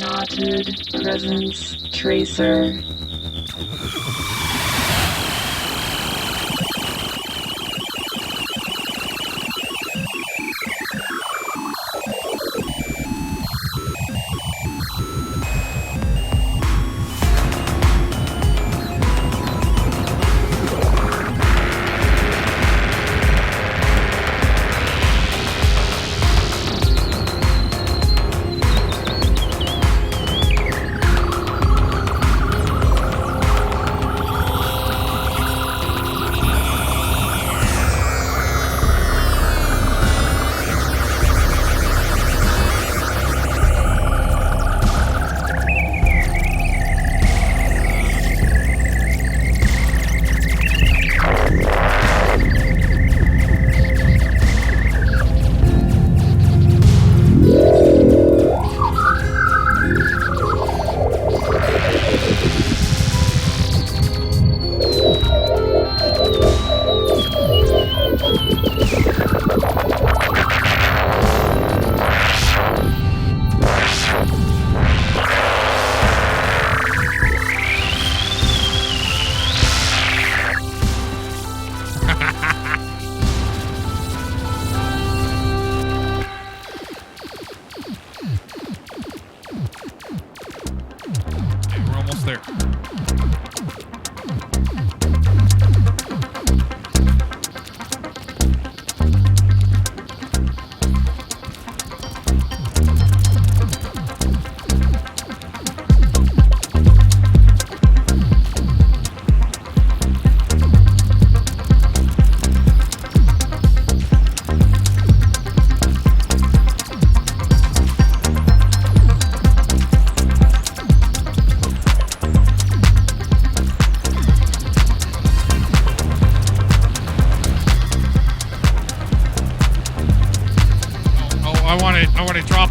Knotted presence tracer.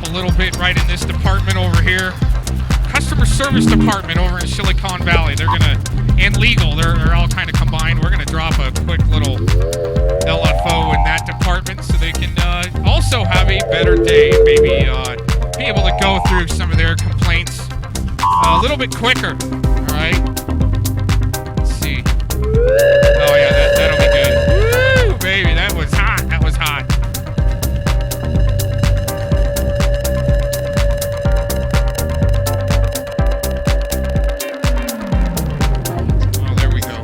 a little bit right in this department over here. Customer service department over in ShillyCon Valley. They're gonna, and legal, they're all kind of combined. We're gonna drop a quick little LFO in that department so they can also have a better day. Maybe be able to go through some of their complaints a little bit quicker. All right. Let's see. Oh yeah, that'll be good. Woo, baby, that was hot. That was hot. Oh, there we go.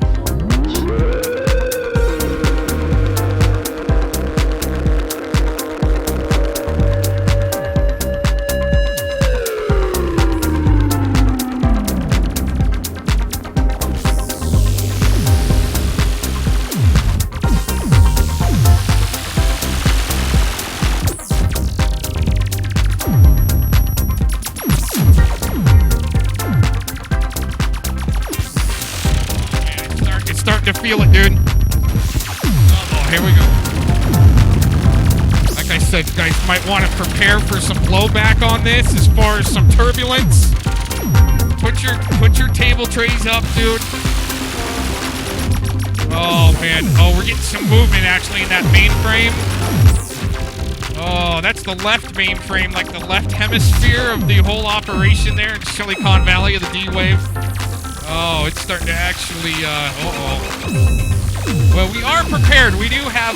Starting to feel it, dude. Oh, here we go. Like I said, you guys might want to prepare for some blowback on this as far as some turbulence. Put your table trays up, dude. Oh man. Oh, we're getting some movement actually in that mainframe. Oh, that's the left mainframe, like the left hemisphere of the whole operation there in ShillyCon Valley of the D-Wave. Oh, it's starting to actually, Well, we are prepared. We do have,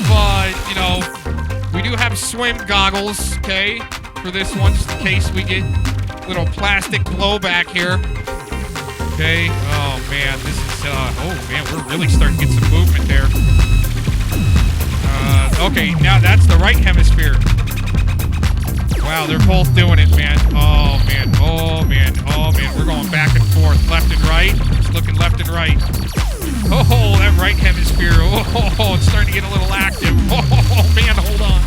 we do have swim goggles, okay, for this one, just in case we get little plastic blowback here. Okay, oh man, this is, oh man, we're really starting to get some movement there. Okay, now that's the right hemisphere. Wow, they're both doing it, man. Oh, man. Oh, man. Oh, man. We're going back and forth, left and right. Just looking left and right. Oh, that right hemisphere. Oh, it's starting to get a little active. Oh, man, hold on.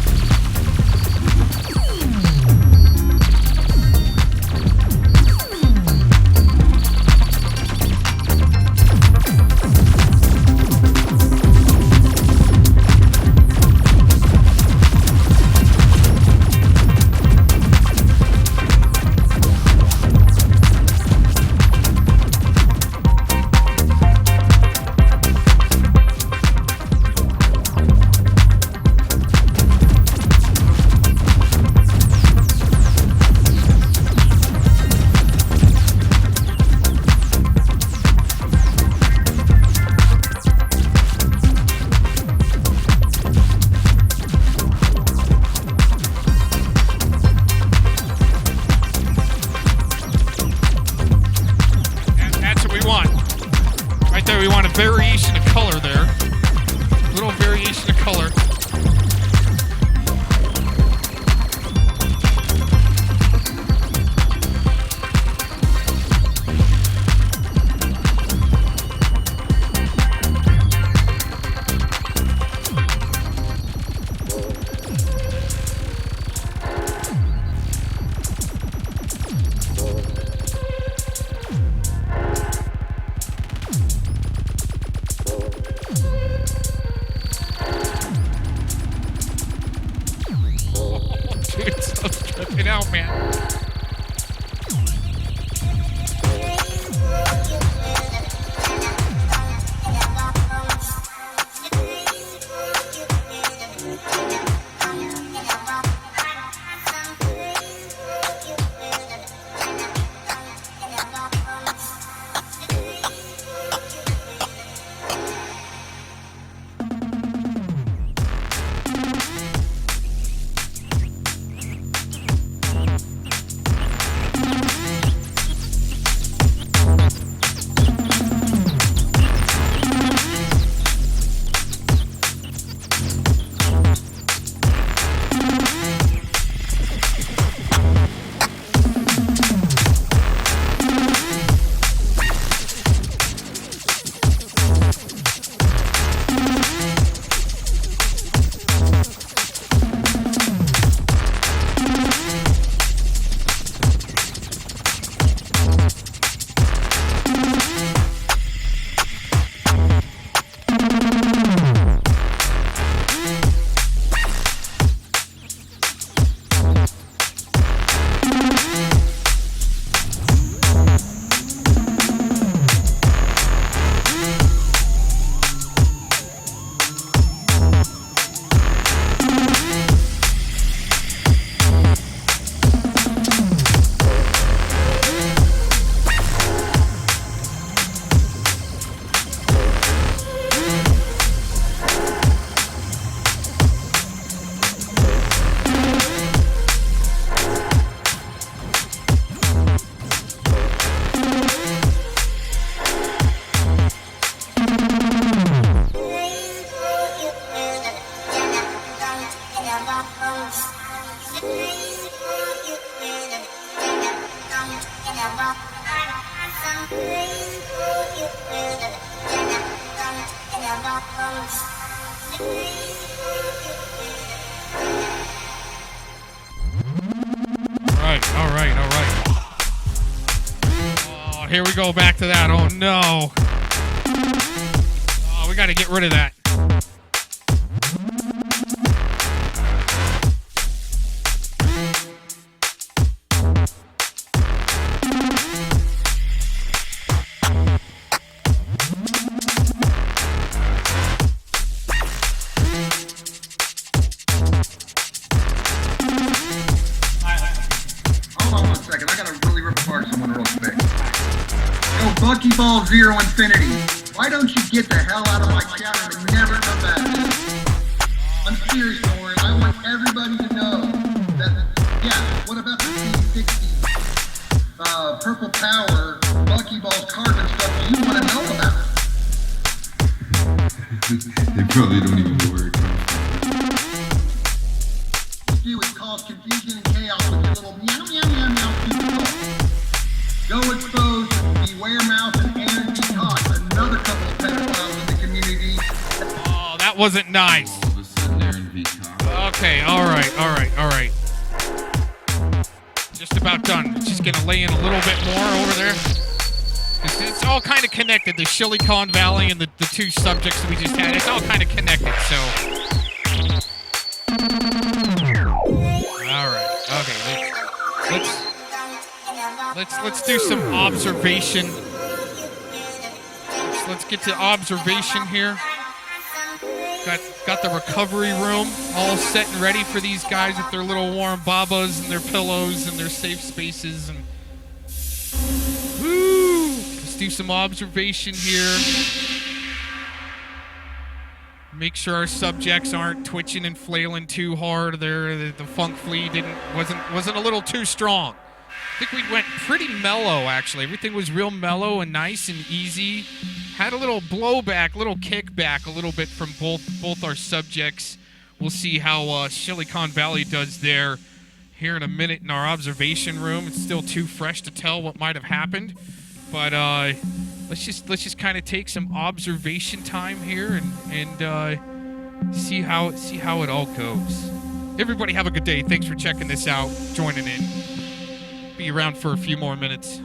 All right. Oh, here we go back to that. Oh, no. Oh, we got to get rid of that. Buckyball Zero Infinity. Why don't you get the hell out of my channel and never come back? I'm serious, Lauren. I want everybody to know that, yeah, what about the P60 Purple Power Buckyball carbon stuff you want to know about? They probably don't even know where it comes from. You do is cause confusion and chaos with your little meow, meow, meow, meow, stupid dog. Go expose Beware Mouth and Aaron B. Cox, another couple of pedophiles in the community. Oh, that wasn't nice. All of a sudden, Aaron V. Cox. Okay, all right. Just about done. Just gonna lay in a little bit more over there. It's all kind of connected. The ShillyCon Valley and the two subjects that we just had. It's all kind of connected. So, all right. Okay. Let's do some observation. Let's get to observation here. Got the recovery room all set and ready for these guys with their little warm babas and their pillows and their safe spaces. And woo! Let's do some observation here. Make sure our subjects aren't twitching and flailing too hard. The FunkFlea wasn't a little too strong. I think we went pretty mellow, actually. Everything was real mellow and nice and easy. Had a little blowback, little kickback a little bit from both our subjects. We'll see how ShillyCon Valley does there here in a minute in our observation room. It's still too fresh to tell what might have happened. But let's just kind of take some observation time here and see how it all goes. Everybody have a good day. Thanks for checking this out, joining in. Be around for a few more minutes.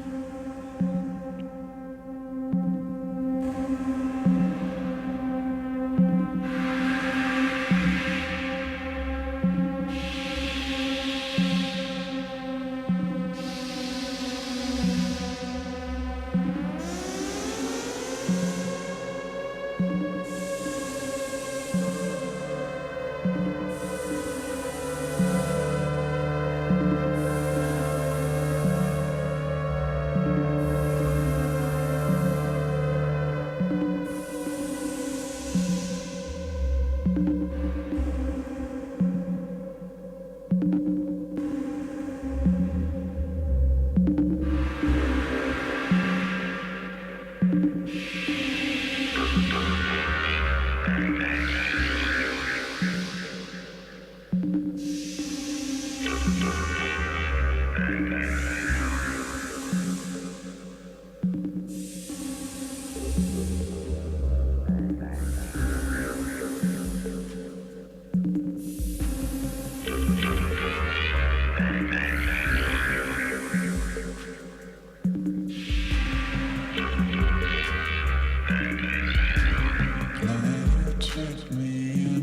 Took me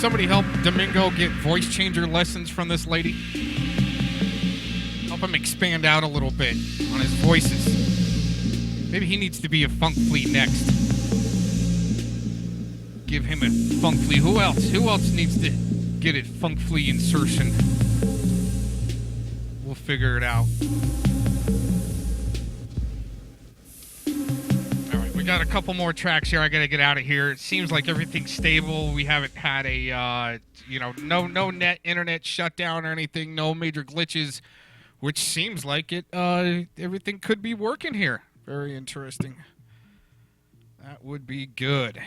somebody help Domingo get voice changer lessons from this lady? Help him expand out a little bit on his voices. Maybe he needs to be a FunkFlea next. Give him a FunkFlea. Who else? Who else needs to get a FunkFlea insertion? We'll figure it out. We got a couple more tracks here. I gotta get out of here. It seems like everything's stable. We haven't had a, no internet shutdown or anything. No major glitches, which seems like it. Everything could be working here. Very interesting. That would be good.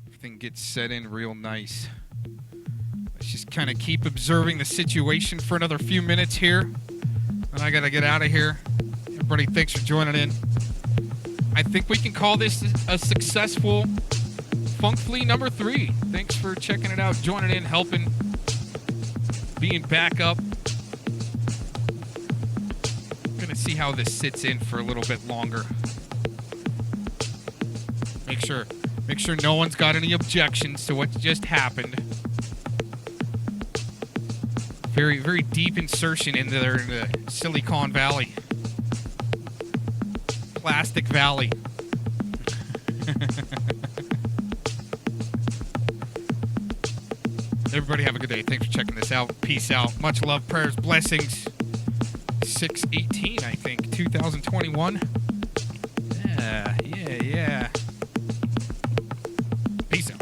Everything gets set in real nice. Let's just kind of keep observing the situation for another few minutes here. And I gotta get out of here. Everybody, thanks for joining in. I think we can call this a successful FunkFlea number 3. Thanks for checking it out, joining in, helping, being back up. I'm gonna see how this sits in for a little bit longer. Make sure no one's got any objections to what just happened. Very, very deep insertion in there in the ShillyCon Valley. Plastic Valley. Everybody have a good day. Thanks for checking this out. Peace out. Much love, prayers, blessings. 6/18, I think, 2021. Yeah. Peace out.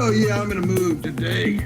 Oh yeah, I'm gonna move today.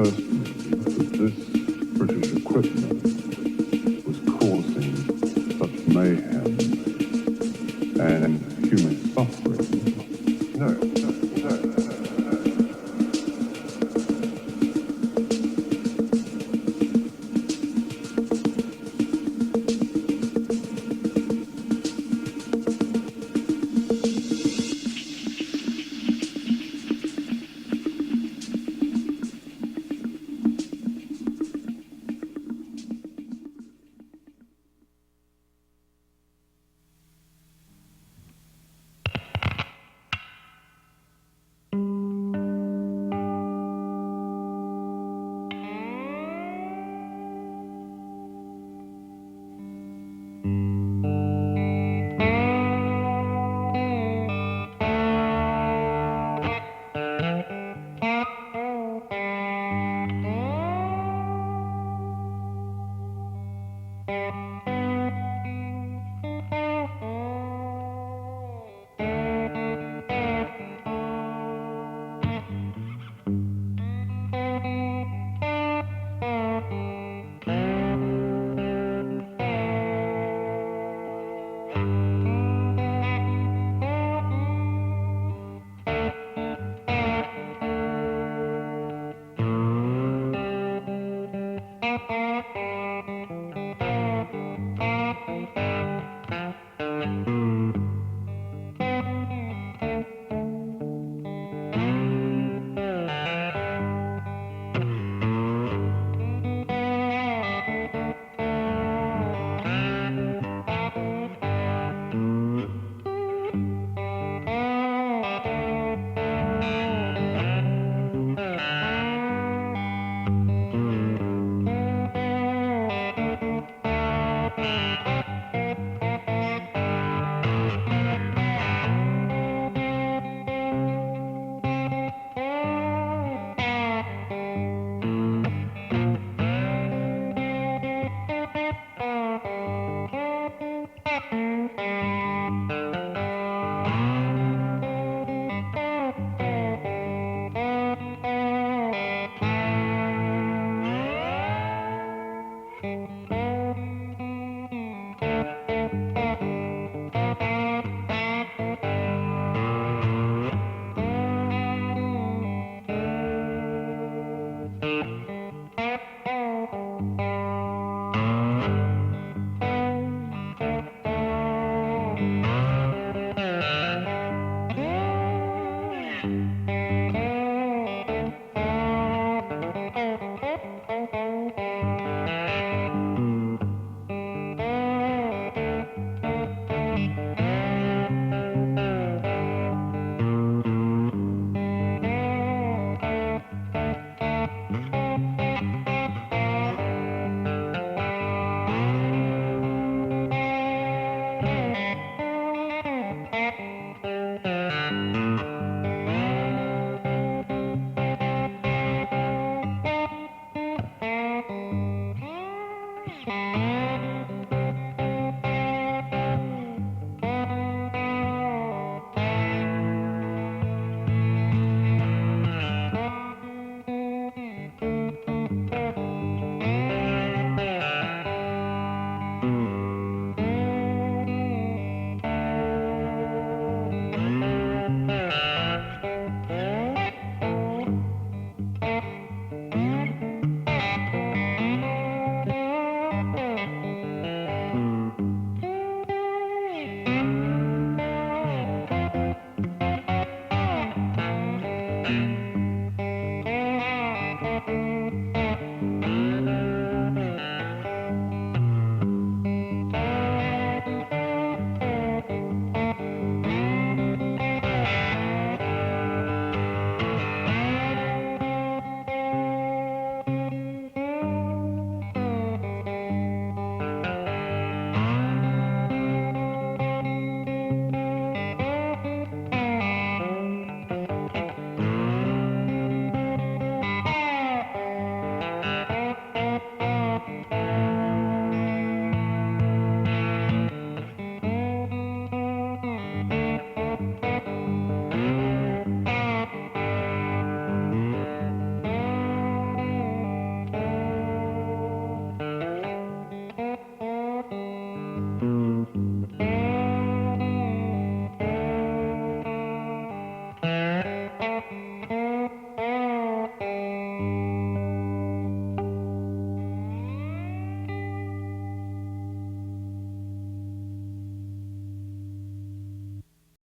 because this